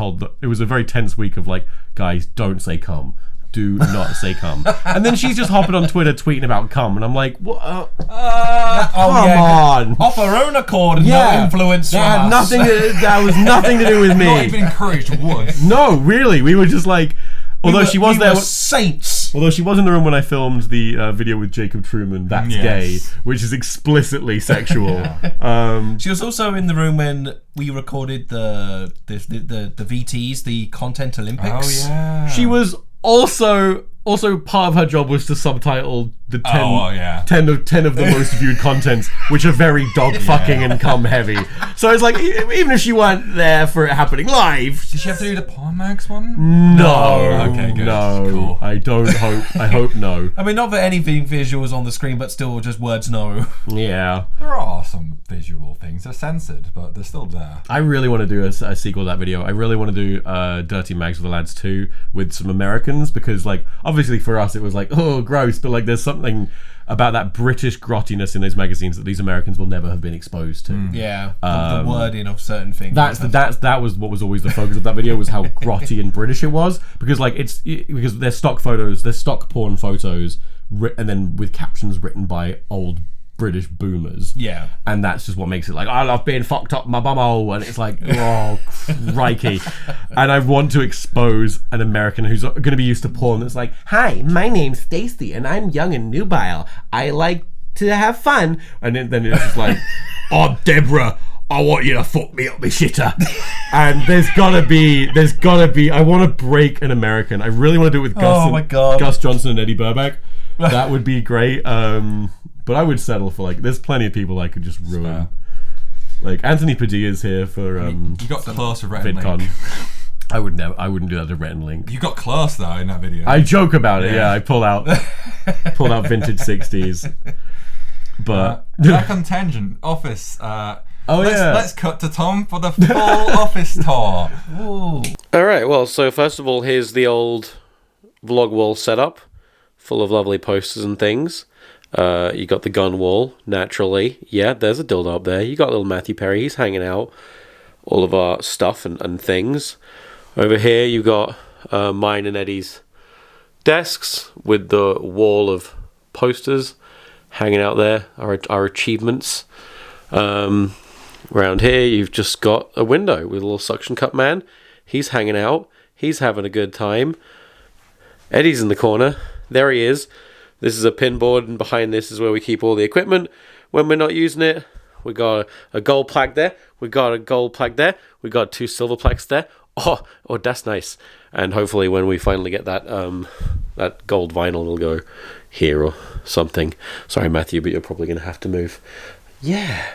it was a very tense week of like, guys, don't say come. Do not say come. And then she's just hopping on Twitter tweeting about come, and I'm like, what? Come on. Off her own accord and no influence from us. That was nothing to do with me. Not even encouraged once. No, really. We were just like, although she was there. Saints. Although she was in the room when I filmed the video with Jacob Truman, That's Gay, which is explicitly sexual. She was also in the room when we recorded the VTs, the Content Olympics. Oh yeah. She was also part of her job was to subtitle the 10 of the most viewed contents, which are very dog fucking and cum heavy. So it's like, even if she weren't there for it happening live, did she have to do the Porn Max one? No. Okay, good. No. Cool. I hope no. I mean, not that anything visuals on the screen, but still just words no. Yeah. There are some visual things. They're censored, but they're still there. I really want to do a sequel to that video. I really want to do Dirty Mags with the Lads 2 with some Americans, because like obviously for us it was like, oh gross, but like there's something about that British grottiness in those magazines that these Americans will never have been exposed to. Yeah, the wording of certain things. That was what was always the focus of that video, was how grotty and British it was, because like because they're stock photos, they're stock porn photos, and then with captions written by old British boomers. Yeah. And that's just what makes it like, I love being fucked up my bumhole, and it's like, oh crikey. And I want to expose an American who's going to be used to porn that's like, hi, my name's Stacy and I'm young and nubile. I like to have fun. And then it's just like, oh Deborah, I want you to fuck me up, me shitter. And there's gotta be. I want to break an American. I really want to do it with Gus Johnson and Eddie Burback. That would be great. But I would settle for there's plenty of people I could just ruin. Like Anthony Padilla's here for you got close with Rhett and VidCon. Link. I wouldn't do that to Rhett and Link. You got close though in that video. I joke about it. Yeah, I pull out vintage 60s. But back on tangent, Office. Let's cut to Tom for the full Office tour. Ooh. All right. Well, so first of all, here's the old vlog wall setup, full of lovely posters and things. You got the gun wall, naturally. Yeah, there's a dildo up there. You got little Matthew Perry. He's hanging out. All of our stuff and things. Over here, you got mine and Eddie's desks with the wall of posters hanging out there. Our achievements. Around here, you've just got a window with a little suction cup man. He's hanging out. He's having a good time. Eddie's in the corner. There he is. This is a pinboard, and behind this is where we keep all the equipment when we're not using it. We got a gold plaque there. We got a gold plaque there. We got 2 silver plaques there. Oh, that's nice. And hopefully when we finally get that that gold vinyl, it'll go here or something. Sorry, Matthew, but you're probably going to have to move. Yeah.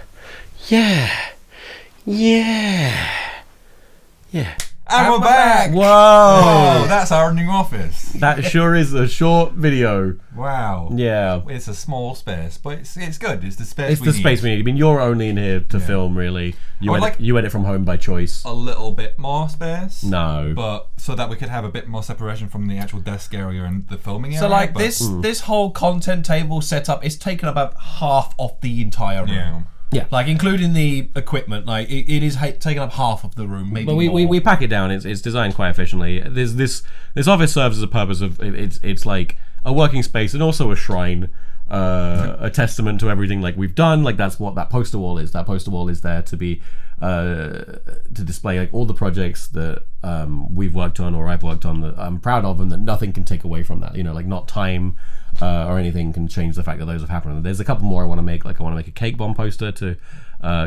And we're back! Whoa! That's our new office. That sure is a short video. Wow. Yeah. It's a small space, but it's good. It's the space It's the space we need. I mean, you're only in here to film, really. You edit from home by choice. A little bit more space. No. But so that we could have a bit more separation from the actual desk area and the filming area. So this whole content table setup is taken up about half of the entire room. Yeah, like including the equipment, like it is taking up half of the room. Maybe but we pack it down. It's designed quite efficiently. There's this office serves as a purpose of it's like a working space and also a shrine, a testament to everything like we've done. Like that's what that poster wall is. That poster wall is there to be to display like all the projects that we've worked on or I've worked on that I'm proud of and that nothing can take away from that. You know, like not time. Or anything can change the fact that those have happened. There's a couple more I want to make. Like I want to make a cake bomb poster to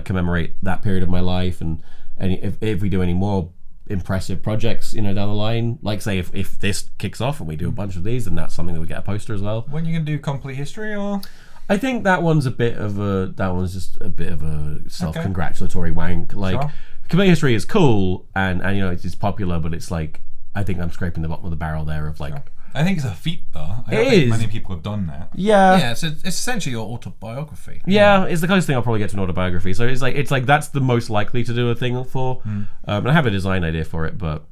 commemorate that period of my life, and if we do any more impressive projects, down the line, like say if this kicks off and we do a bunch of these, then that's something that we get a poster as well. When are you gonna do complete history or? I think that one's just a bit of a self-congratulatory wank. Like complete history is cool and it's popular, but it's like I think I'm scraping the bottom of the barrel there of like. Sure. I think it's a feat, though. I don't think many people have done that. Yeah, it's essentially your autobiography. Yeah, it's the closest thing I'll probably get to an autobiography. So it's like that's the most likely to do a thing for. And I have a design idea for it, but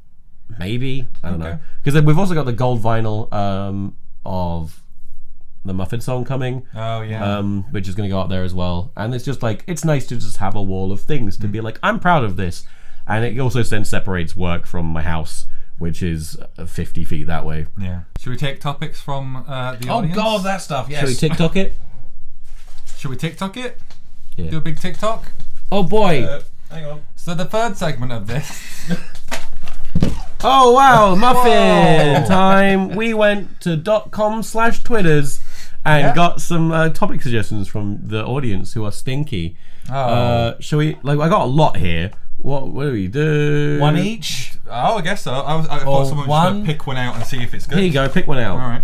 maybe I don't know because we've also got the gold vinyl of the Muffin song coming. Oh yeah, which is going to go up there as well. And it's just like it's nice to just have a wall of things to be like I'm proud of this, and it also then separates work from my house. Which is 50 feet that way. Yeah. Should we take topics from the audience? Oh God, that stuff. Yes. Should we TikTok it? Should we TikTok it? Yeah. Do a big TikTok? Oh boy. Hang on. So the third segment of this. Oh wow, Muffin Time. We went to .com/Twitters and got some topic suggestions from the audience who are stinky. Shall we? Like, I got a lot here. What do we do? One each? Oh, I guess so. I thought someone was going to pick one out and see if it's good. Here you go, pick one out. All right.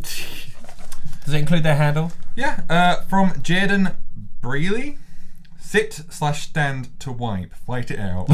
Does it include their handle? Yeah. From Jaden Brealey. Sit/stand to wipe. Fight it out.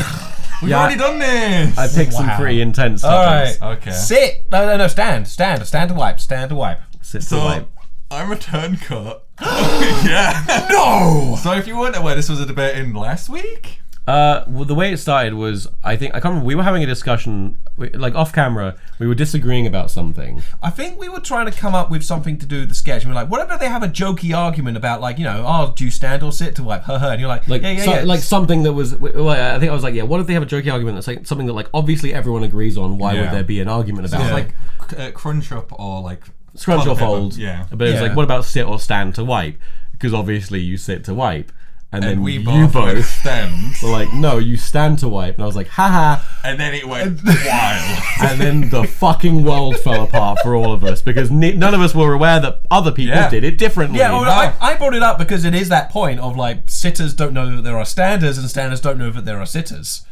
We've already done this. I picked some pretty intense topics. All right. Okay. Sit. No. Stand. Stand to wipe. Stand to wipe. Sit to wipe. I'm a turncoat. Yeah. No. So if you weren't aware, this was a debate in last week. Well, the way it started was, I can't remember, we were having a discussion, like off camera, we were disagreeing about something. I think we were trying to come up with something to do with the sketch. We were like, what if they have a jokey argument about, like, do you stand or sit to wipe? And you're like, yeah. Like something that was, I think I was like, what if they have a jokey argument that's like something that, like, obviously everyone agrees on, why would there be an argument about So it? like crunch up or like... Scrunch or fold. Yeah. But it's like, what about sit or stand to wipe? Because obviously you sit to wipe. And then we you both both stand. were like, no, you stand to wipe. And I was like, haha. And then it went wild. And then the fucking world fell apart for all of us because none of us were aware that other people did it differently. Yeah, well, I brought it up because it is that point of like sitters don't know that there are standers and standers don't know that there are sitters.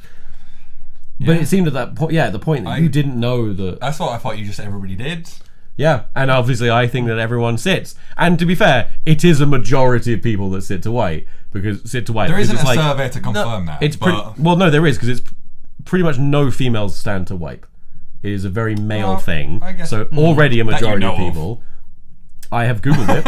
But it seemed at that point, the point that you didn't know that. That's what I thought everybody did. Yeah, and obviously I think that everyone sits. And to be fair, it is a majority of people that sit to wait. There isn't a survey to confirm that. No, there is, because it's pretty much no females stand to wipe. It is a very male thing. I guess, so already a majority of people. I have Googled it.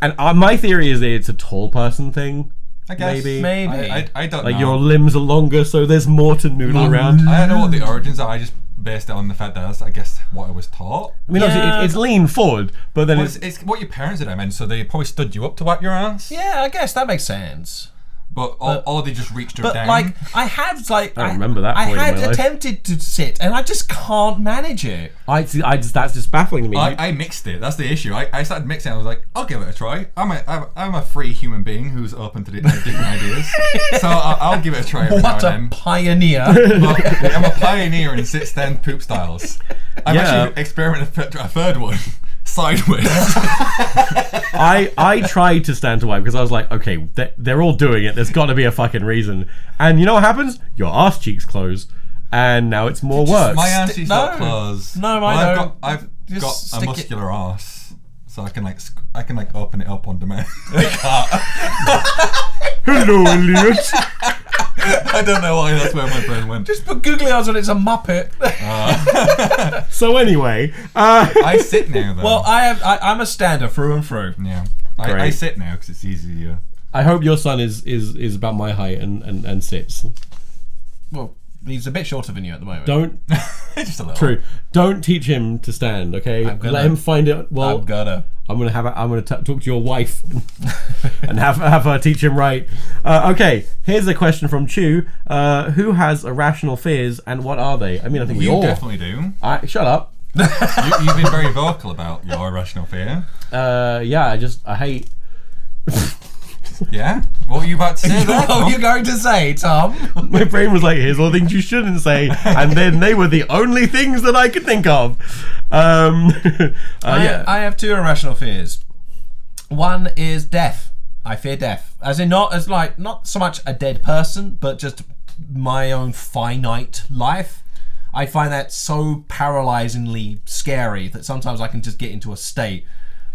And my theory is that it's a tall person thing. I guess. Maybe. I don't know. Like your limbs are longer, so there's more to noodle around. I don't know what the origins are. I just based it on the fact that that's, I guess, what I was taught. I mean, obviously, it's lean forward, but then it's what your parents did, I mean, so they probably stood you up to wipe your ass. Yeah, I guess that makes sense. Or they just reached her down. But like, I don't remember that point in my life. attempted to sit, and I just can't manage it. That's just baffling to me. I mixed it. That's the issue. I started mixing. I was like, I'll give it a try. I'm a free human being who's open to different ideas. So I'll give it a try every now and then. What a pioneer! I'm a pioneer in sit, stand, poop styles. I'm actually experimenting a third one. Sideways. I tried to stand to wipe because I was like, okay, they're all doing it. There's got to be a fucking reason. And you know what happens? Your ass cheeks close, and now it's more work. My ass cheeks don't close. No, mine don't. I've got a muscular ass, so I can open it up on demand. Hello, Elliot. I don't know why that's where my brain went. Just put googly eyes on it's a Muppet. So anyway, I sit now though. Well, I'm a stander through and through. Yeah, I sit now because it's easier. I hope your son is about my height and sits. Well, he's a bit shorter than you at the moment. Don't just a little. True. Don't teach him to stand. Okay, let him find it. Well, I'm gonna talk to your wife and have her teach him right. Okay, here's a question from Chu. Who has irrational fears and what are they? I mean, I think we all definitely do. Shut up. You've been very vocal about your irrational fear. Yeah, I hate. Yeah? What were you about to say there? What were you going to say, Tom? My brain was like, here's all the things you shouldn't say, and then they were the only things that I could think of. I have two irrational fears. One is death. I fear death. As in not so much a dead person, but just my own finite life. I find that so paralyzingly scary that sometimes I can just get into a state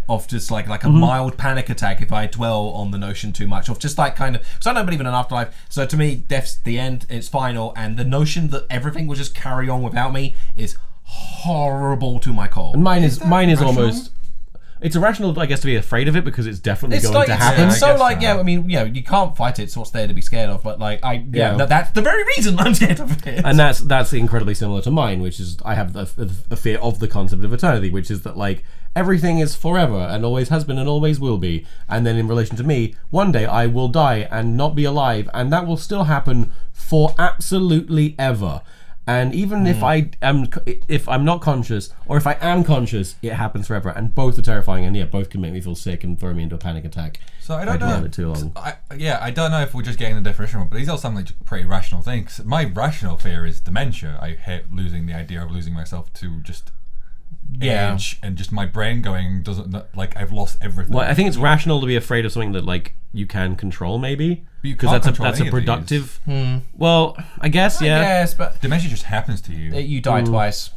of just like a mild panic attack if I dwell on the notion too much, of just like kind of, because I don't believe in an afterlife, so to me death's the end, it's final, and the notion that everything will just carry on without me is horrible to my core. And mine is almost, it's irrational, I guess, to be afraid of it because it's definitely going to happen. It's so like, I mean, you can't fight it, so what's there to be scared of? But like, that's the very reason I'm scared of it. And that's incredibly similar to mine, which is I have the fear of the concept of eternity, which is that like everything is forever and always has been and always will be. And then in relation to me, one day I will die and not be alive, and that will still happen for absolutely ever. And even if I'm not conscious, or if I am conscious, it happens forever. And both are terrifying, and both can make me feel sick and throw me into a panic attack. So I don't know. It too long. I don't know if we're just getting the definition wrong, but these all sound like pretty rational things. My rational fear is dementia. I hate losing the idea of losing myself to just age, and just my brain going doesn't, like, I've lost everything. Well, I think it's rational to be afraid of something that like you can control, maybe, because that's a productive. Well, I guess but dementia just happens to you. You die twice,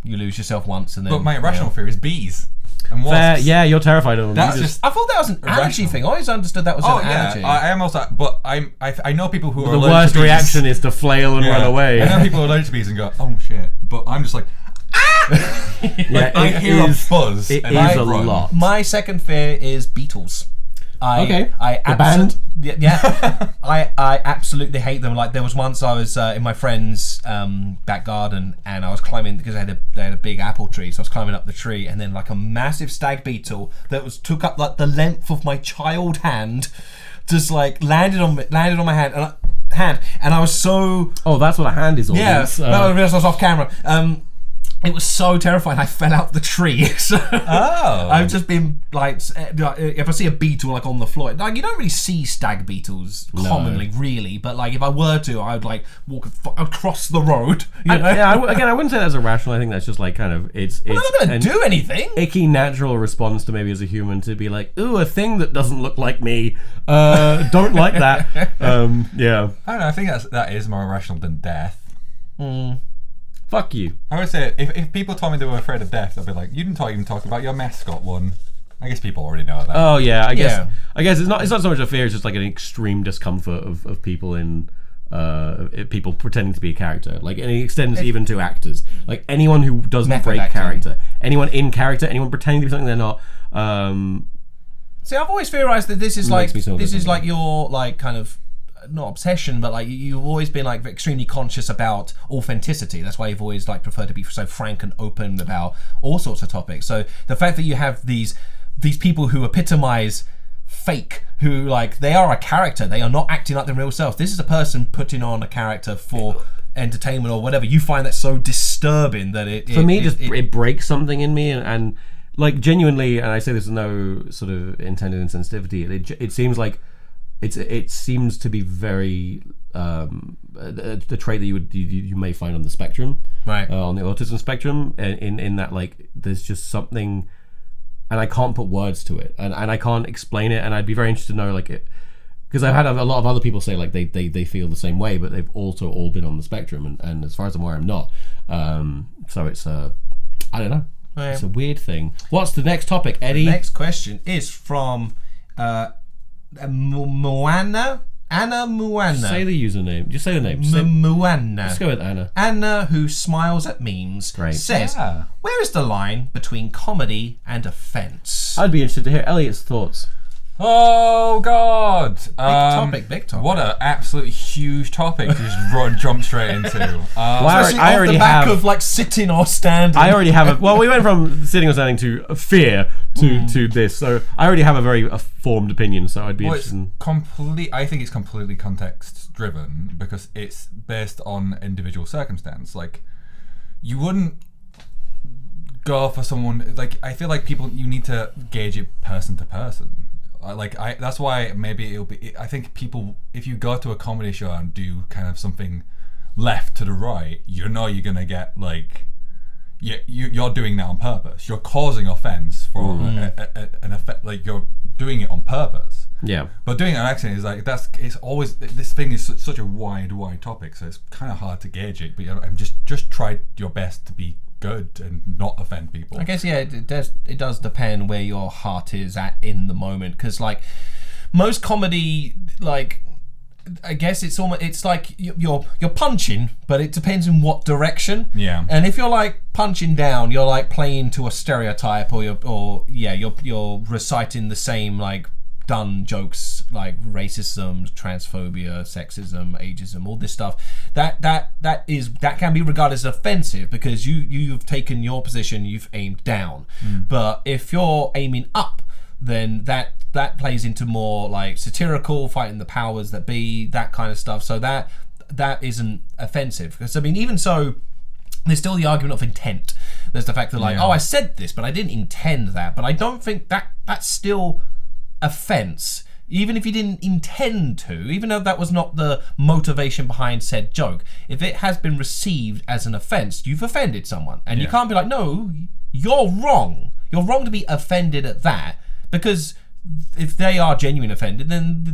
you lose yourself once, and then. But my irrational fear is bees and wasps. Yeah, you're terrified of them. I thought that was an allergy thing. I always understood that was an allergy. I am also, but I know people who are the allergic worst to bees. reaction is to flail and run away. I know people who are allergic to bees and go, oh shit, but I'm just like. I hear a buzz. It and is I a run. lot. My second fear is beetles. The band? Yeah. I absolutely hate them. Like there was once I was in my friend's back garden, and I was climbing because they had a big apple tree, so I was climbing up the tree, and then like a massive stag beetle that took up like the length of my child hand, just like landed on my hand, and I was so. Oh, that's what a hand is. Yeah, I realised I was off camera. It was so terrifying. I fell out the tree. So I've just been like, if I see a beetle like on the floor, like you don't really see stag beetles commonly, really. But like if I were to, I would like walk across the road. You know? I wouldn't say that's irrational. I think that's just like kind of it's not going to do anything. Icky natural response to maybe as a human to be like, ooh, a thing that doesn't look like me. Don't like that. Yeah. I don't know. I think that is more irrational than death. Fuck you. I would say if people told me they were afraid of death, I'd be like, you didn't even talk about your mascot one. I guess people already know that. Oh yeah, I guess it's not so much a fear. It's just like an extreme discomfort of people in people pretending to be a character. Like, and it extends even to actors. Like anyone who doesn't break character, anyone in character, anyone pretending to be something they're not. See, I've always theorized that this is like your like kind of. Not obsession, but like you've always been like extremely conscious about authenticity. That's why you've always like preferred to be so frank and open about all sorts of topics. So the fact that you have these people who epitomize fake, who like they are a character, they are not acting like their real self. This is a person putting on a character for entertainment or whatever. You find that so disturbing that it breaks something in me and like genuinely. And I say this with no sort of intended insensitivity. It seems like. It seems to be very the trait that you may find on the spectrum, right? On the autism spectrum, in that like there's just something, and I can't put words to it, and I can't explain it, and I'd be very interested to know like it, because I've had a lot of other people say like they feel the same way, but they've also all been on the spectrum, and as far as I'm aware, I'm not. So it's I don't know. Right. It's a weird thing. What's the next topic, Eddie? The next question is from. Moana? Anna Moana. Say the username. Just say the name. Moana. Let's go with Anna. Anna, who smiles at memes, says, where is the line between comedy and offence? I'd be interested to hear Elliot's thoughts. Oh God! Big topic. What an absolute huge topic to just jump straight into. I already have of like sitting or standing. I already have we went from sitting or standing to fear to this, so I already have a very formed opinion. So I'd be interested. I think it's completely context driven because it's based on individual circumstance. Like, you wouldn't go for someone like I feel like you need to gauge it person to person. That's why maybe it'll be. I think people, if you go to a comedy show and do kind of something left to the right, you're gonna get like, you're doing that on purpose. You're causing offense for an effect. Like you're doing it on purpose. Yeah. But doing an accent is like it's always this thing is such a wide topic, so it's kind of hard to gauge it. But I'm just try your best to be good and not offend people. I guess it does depend where your heart is at in the moment, because like most comedy, like I guess it's like you're punching, but it depends in what direction. Yeah. And if you're like punching down, you're like playing to a stereotype, or you're reciting the same like done jokes like racism, transphobia, sexism, ageism, all this stuff. That can be regarded as offensive because you've taken your position, you've aimed down. But if you're aiming up, then that plays into more like satirical, fighting the powers that be, that kind of stuff. So that isn't offensive. Because I mean, even so, there's still the argument of intent. There's the fact that like, I said this, but I didn't intend that. But I don't think that's still offense, even if you didn't intend to, even though that was not the motivation behind said joke. If it has been received as an offense, you've offended someone, and you can't be like, no, you're wrong. You're wrong to be offended at that, because if they are genuine offended, then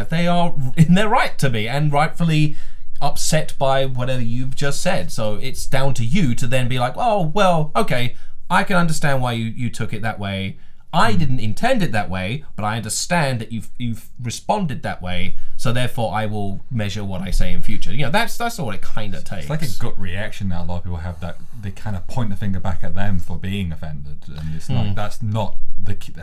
they are in their right to be, and rightfully upset by whatever you've just said. So it's down to you to then be like, oh, well, okay, I can understand why you took it that way. I didn't intend it that way, but I understand that you've responded that way, so therefore I will measure what I say in future. You know, that's all it kind of takes. It's like a gut reaction that a lot of people have, that they kind of point the finger back at them for being offended, and it's not. That's not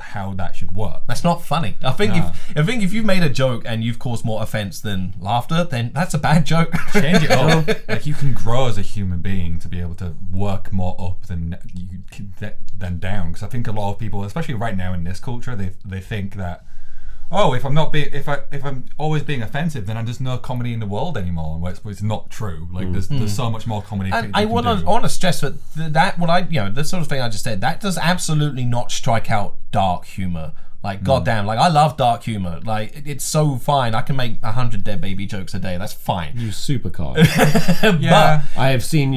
how that should work. That's not funny. I think if you've made a joke and you've caused more offense than laughter, then that's a bad joke. Change it up. Like, you can grow as a human being to be able to work more up than down. Because I think a lot of people, especially right now in this culture, they think that if I'm always being offensive, then there's no comedy in the world anymore. Where it's not true. Like there's so much more comedy. And I want to stress that the sort of thing I just said, that does absolutely not strike out dark humor. Like, goddamn, like, I love dark humor. Like, it's so fine. I can make 100 dead baby jokes a day. That's fine. You supercar. Yeah. But I have seen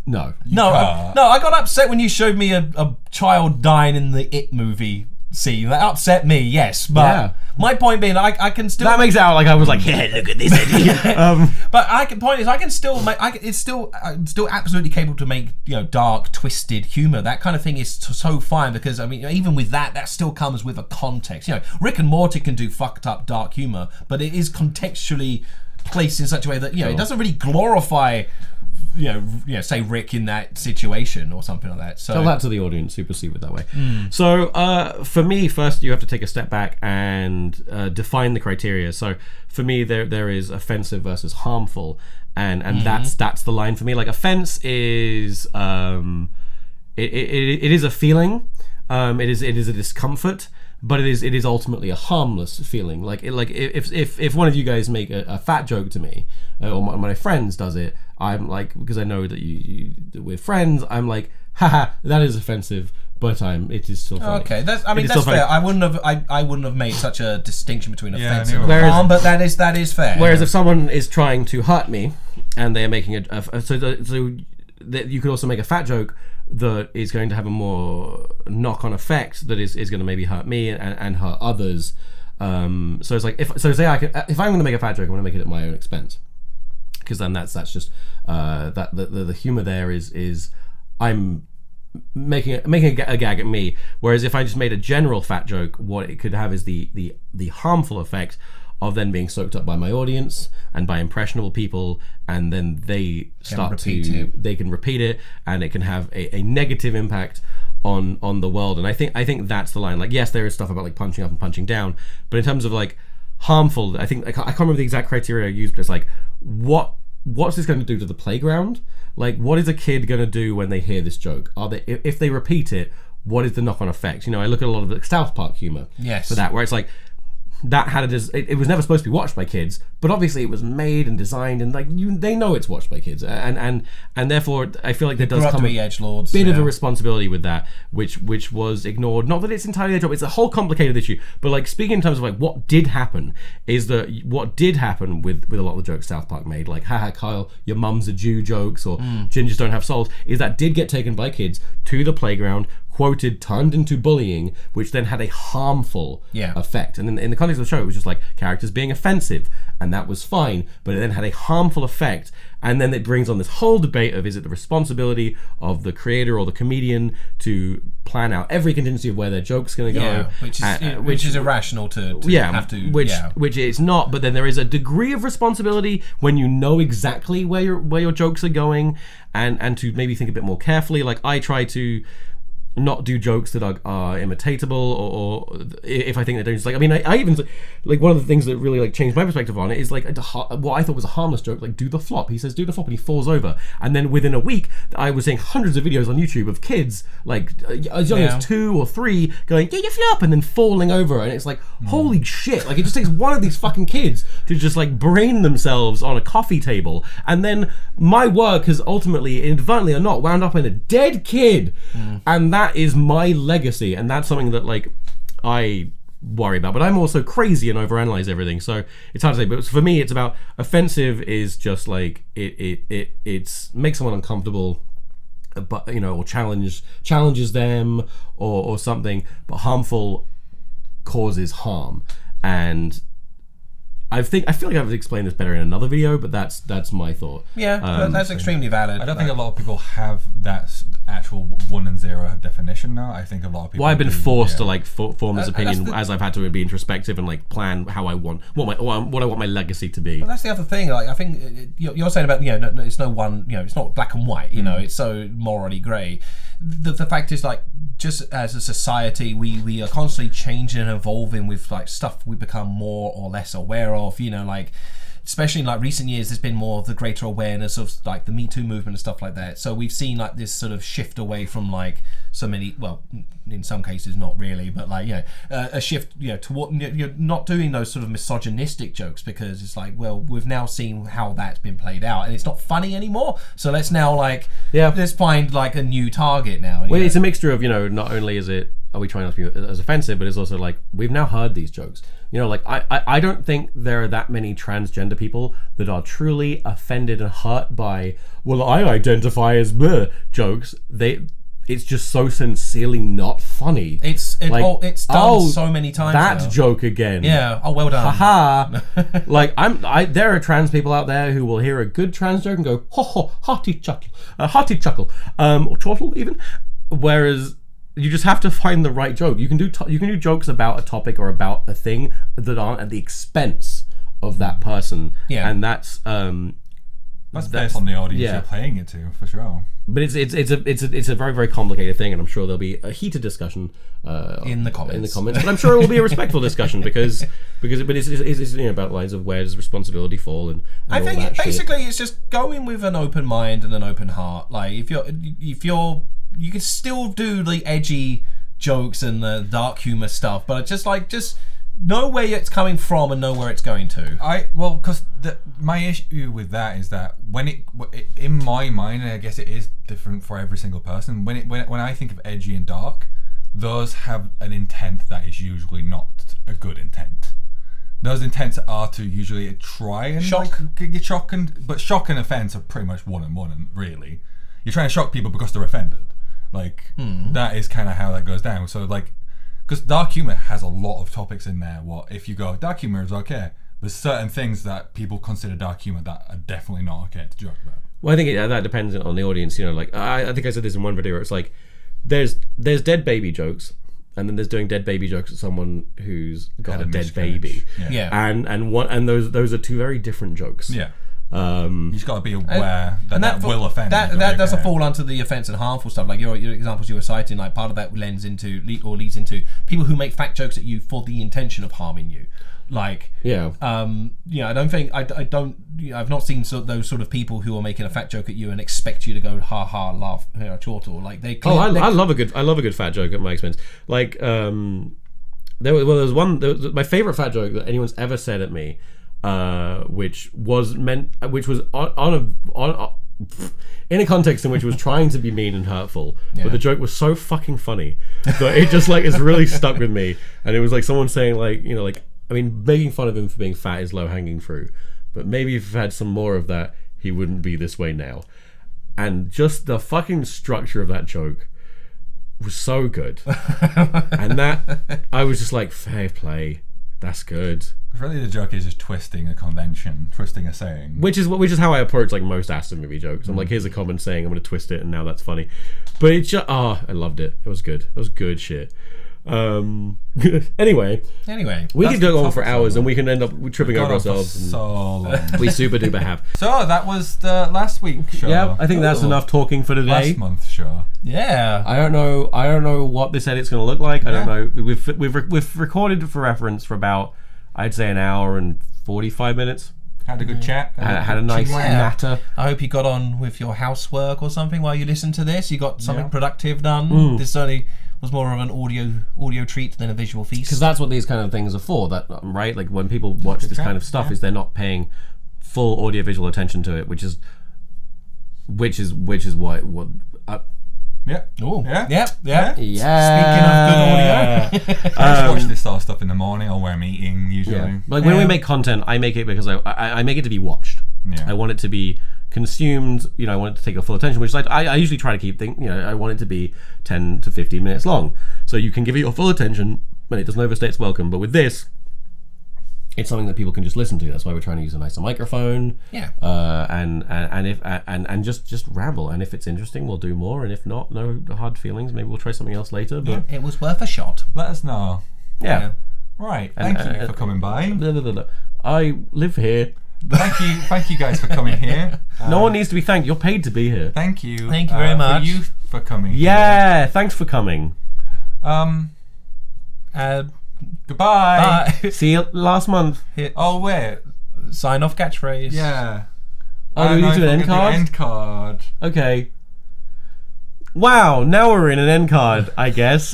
no. I got upset when you showed me a child dying in the It movie scene. That upset me, yes. But my point being, I can still... That makes it out like I was like, yeah, look at this idiot. But point is, I can still make... I'm still absolutely capable to make, dark, twisted humor. That kind of thing is so fine because, I mean, even with that still comes with a context. Rick and Morty can do fucked up dark humor, but it is contextually placed in such a way that, it doesn't really glorify... say Rick in that situation or something like that. So tell that to the audience who perceive it that way. So for me, first you have to take a step back and define the criteria. So for me, there is offensive versus harmful, and that's the line for me. Like, offense is it is a feeling, it is a discomfort. But it is ultimately a harmless feeling. Like if one of you guys make a fat joke to me, or my friends does it, I'm like, because I know that you we're friends, I'm like, haha, that is offensive, but it is still funny. Okay, that's fair. I wouldn't have made such a distinction between offense and harm, but that is fair. Whereas if someone is trying to hurt me, and they are making you could also make a fat joke that is going to have a more knock-on effect that is going to maybe hurt me and hurt others. So it's like if I'm going to make a fat joke, I'm going to make it at my own expense, because then that's just that the humor there is I'm making a gag at me. Whereas if I just made a general fat joke, what it could have is the harmful effect of then being soaked up by my audience and by impressionable people, and then they can repeat it, and it can have a negative impact on the world. And I think that's the line. Like, yes, there is stuff about like punching up and punching down, but in terms of like harmful, I think I can't remember the exact criteria I used, but it's like, what's this going to do to the playground? Like, what is a kid going to do when they hear this joke? If they repeat it, what is the knock-on effect? I look at a lot of the South Park humor for that, where it's like, that had it was never supposed to be watched by kids, but obviously it was made and designed, and like they know it's watched by kids, and therefore I feel like there does come a bit of a responsibility with that, which was ignored. Not that it's entirely their job; it's a whole complicated issue. But like, speaking in terms of like what did happen with a lot of the jokes South Park made, like haha Kyle, your mum's a Jew jokes, or gingers don't have souls, is that did get taken by kids to the playground, quoted, turned into bullying, which then had a harmful effect. And in the context of the show, it was just like characters being offensive, and that was fine, but it then had a harmful effect. And then it brings on this whole debate of, is it the responsibility of the creator or the comedian to plan out every contingency of where their joke's going to go, which is irrational to have to, which it's not. But then there is a degree of responsibility when you know exactly where your jokes are going, and to maybe think a bit more carefully. Like, I try to not do jokes that are imitatable, or if I think they don't, just like, I mean, I even like, one of the things that really like changed my perspective on it is like what I thought was a harmless joke, like do the flop. He says do the flop and he falls over, and then within a week I was seeing hundreds of videos on YouTube of kids like as young as 2 or 3 going you flop and then falling over, and it's like holy shit, like it just takes one of these fucking kids to just like brain themselves on a coffee table, and then my work has ultimately, inadvertently or not, wound up in a dead kid, and that is my legacy, and that's something that like I worry about. But I'm also crazy and overanalyze everything, so it's hard to say. But for me, it's about offensive is just like it's makes someone uncomfortable, but or challenges them or something. But harmful causes harm, and I feel like I've explained this better in another video, but that's my thought. Yeah, that's extremely valid. I don't think a lot of people have that actual 1 and 0 definition now. I think a lot of people. Well, I've been forced to like form this opinion as I've had to be introspective and like plan how I want what I want my legacy to be. But that's the other thing. Like, I think you're saying about it's no one. It's not black and white. It's so morally grey. The fact is, like, just as a society, we are constantly changing and evolving with like stuff we become more or less aware of. Like, especially in like recent years, there's been more of the greater awareness of like the Me Too movement and stuff like that. So we've seen like this sort of shift away from like so many, well, in some cases not really, but like, a shift, toward, you're not doing those sort of misogynistic jokes, because it's like, well, we've now seen how that's been played out and it's not funny anymore. So let's now let's find like a new target now. Well, it's a mixture of, not only are we trying not to be as offensive, but it's also like, we've now heard these jokes. Like I don't think there are that many transgender people that are truly offended and hurt by, well, I identify as bleh jokes. It's just so sincerely not funny. It's done so many times. That now. Joke again. Yeah. Oh, well done. Haha. There are trans people out there who will hear a good trans joke and go, ho ho, hearty chuckle, or chortle even. Whereas you just have to find the right joke. You can do jokes about a topic or about a thing that aren't at the expense of that person. Yeah. And that's based on the audience you're playing it to, for sure. But it's a very, very complicated thing, and I'm sure there'll be a heated discussion in the comments. But I'm sure it will be a respectful discussion because it's about lines of where does responsibility fall and I think it's just going with an open mind and an open heart. Like if you're you can still do the edgy jokes and the dark humor stuff, but just know where it's coming from and know where it's going to. Because my issue with that is that when it in my mind, and I guess it is different for every single person, when I think of edgy and dark, those have an intent that is usually not a good intent. Those intents are to usually try and shock but shock and offense are pretty much one and one, really. You're trying to shock people because they're offended. That is kind of how that goes down. So because dark humor has a lot of topics in there. If you go, dark humor is okay, there's certain things that people consider dark humor that are definitely not okay to joke about. Well, I think that depends on the audience. I think I said this in one video where it's like, there's dead baby jokes, and then there's doing dead baby jokes at someone who's got a dead baby. Yeah. And those are two very different jokes. Yeah. You just got to be aware that will offend. That doesn't fall onto the offense and harmful stuff. Like your examples you were citing, like part of that leads into people who make fat jokes at you for the intention of harming you. I don't think I've not seen those sort of people who are making a fat joke at you and expect you to go ha ha laugh chortle. I love a good fat joke at my expense. There was my favorite fat joke that anyone's ever said at me. Which was on in a context in which it was trying to be mean and hurtful, but the joke was so fucking funny that it just it's really stuck with me. And it was like someone saying making fun of him for being fat is low hanging fruit, but maybe if he had some more of that, he wouldn't be this way now. And just the fucking structure of that joke was so good, and that I was just like, fair play. That's good. Really, the joke is just twisting a convention, twisting a saying. Which is how I approach most Aston movie jokes. I'm like, here's a common saying, I'm going to twist it, and now that's funny. But it's just, I loved it. It was good. It was good shit. Anyway, we could go on for hours, and we can end up tripping over ourselves. So long. We super duper have. So that was the last week's show. Yeah, I think that's enough talking for today. Last month's show. Yeah. I don't know what this edit's going to look like. I don't know. We've recorded for reference for about, I'd say, an hour and 45 minutes. Had a good chat. Had a nice natter. I hope you got on with your housework or something while you listened to this. You got something productive done. This certainly was more of an audio treat than a visual feast. Because that's what these kind of things are for, right? Like when people watch this kind of stuff, is they're not paying full audio-visual attention to it, which is what. Yeah. Oh. Yeah. Yeah. Speaking of good audio, I just watch this sort of stuff in the morning or when I'm eating usually. Yeah. Like when we make content, I make it because I make it to be watched. Yeah. I want it to be consumed. I want it to take your full attention, which is I usually try to keep things. I want it to be 10 to 15 minutes long, so you can give it your full attention, and it doesn't overstay its welcome. But with this, it's something that people can just listen to. That's why we're trying to use a nicer microphone. Yeah. And just ramble. And if it's interesting, we'll do more. And if not, no hard feelings. Maybe we'll try something else later. But it was worth a shot. Let us know. Yeah. Right. Thank you for coming by. I live here. Thank you guys for coming here. No one needs to be thanked. You're paid to be here. Thank you. Thank you very much. For you for coming. Yeah. Here. Thanks for coming. Goodbye. See you last month. Oh wait. sign off catchphrase. Yeah. Oh, do we need to do an end card? End card. Okay. Wow, now we're in an end card, I guess.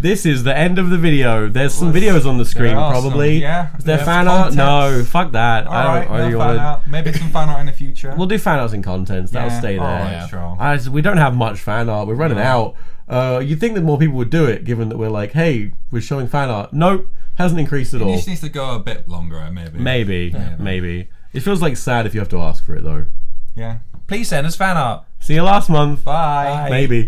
This is the end of the video. There's some videos on the screen, probably. Is there fan art? No, fuck that. Alright, no fan art. Maybe some fan art in the future. We'll do fan arts in contents. That'll stay there. Sure. We don't have much fan art. We're running out. You'd think that more people would do it, given that we're like, hey, we're showing fan art. Nope, hasn't increased at all. It just needs to go a bit longer, maybe. Maybe. It feels like sad if you have to ask for it, though. Yeah. Please send us fan art. See you last month. Bye. Maybe.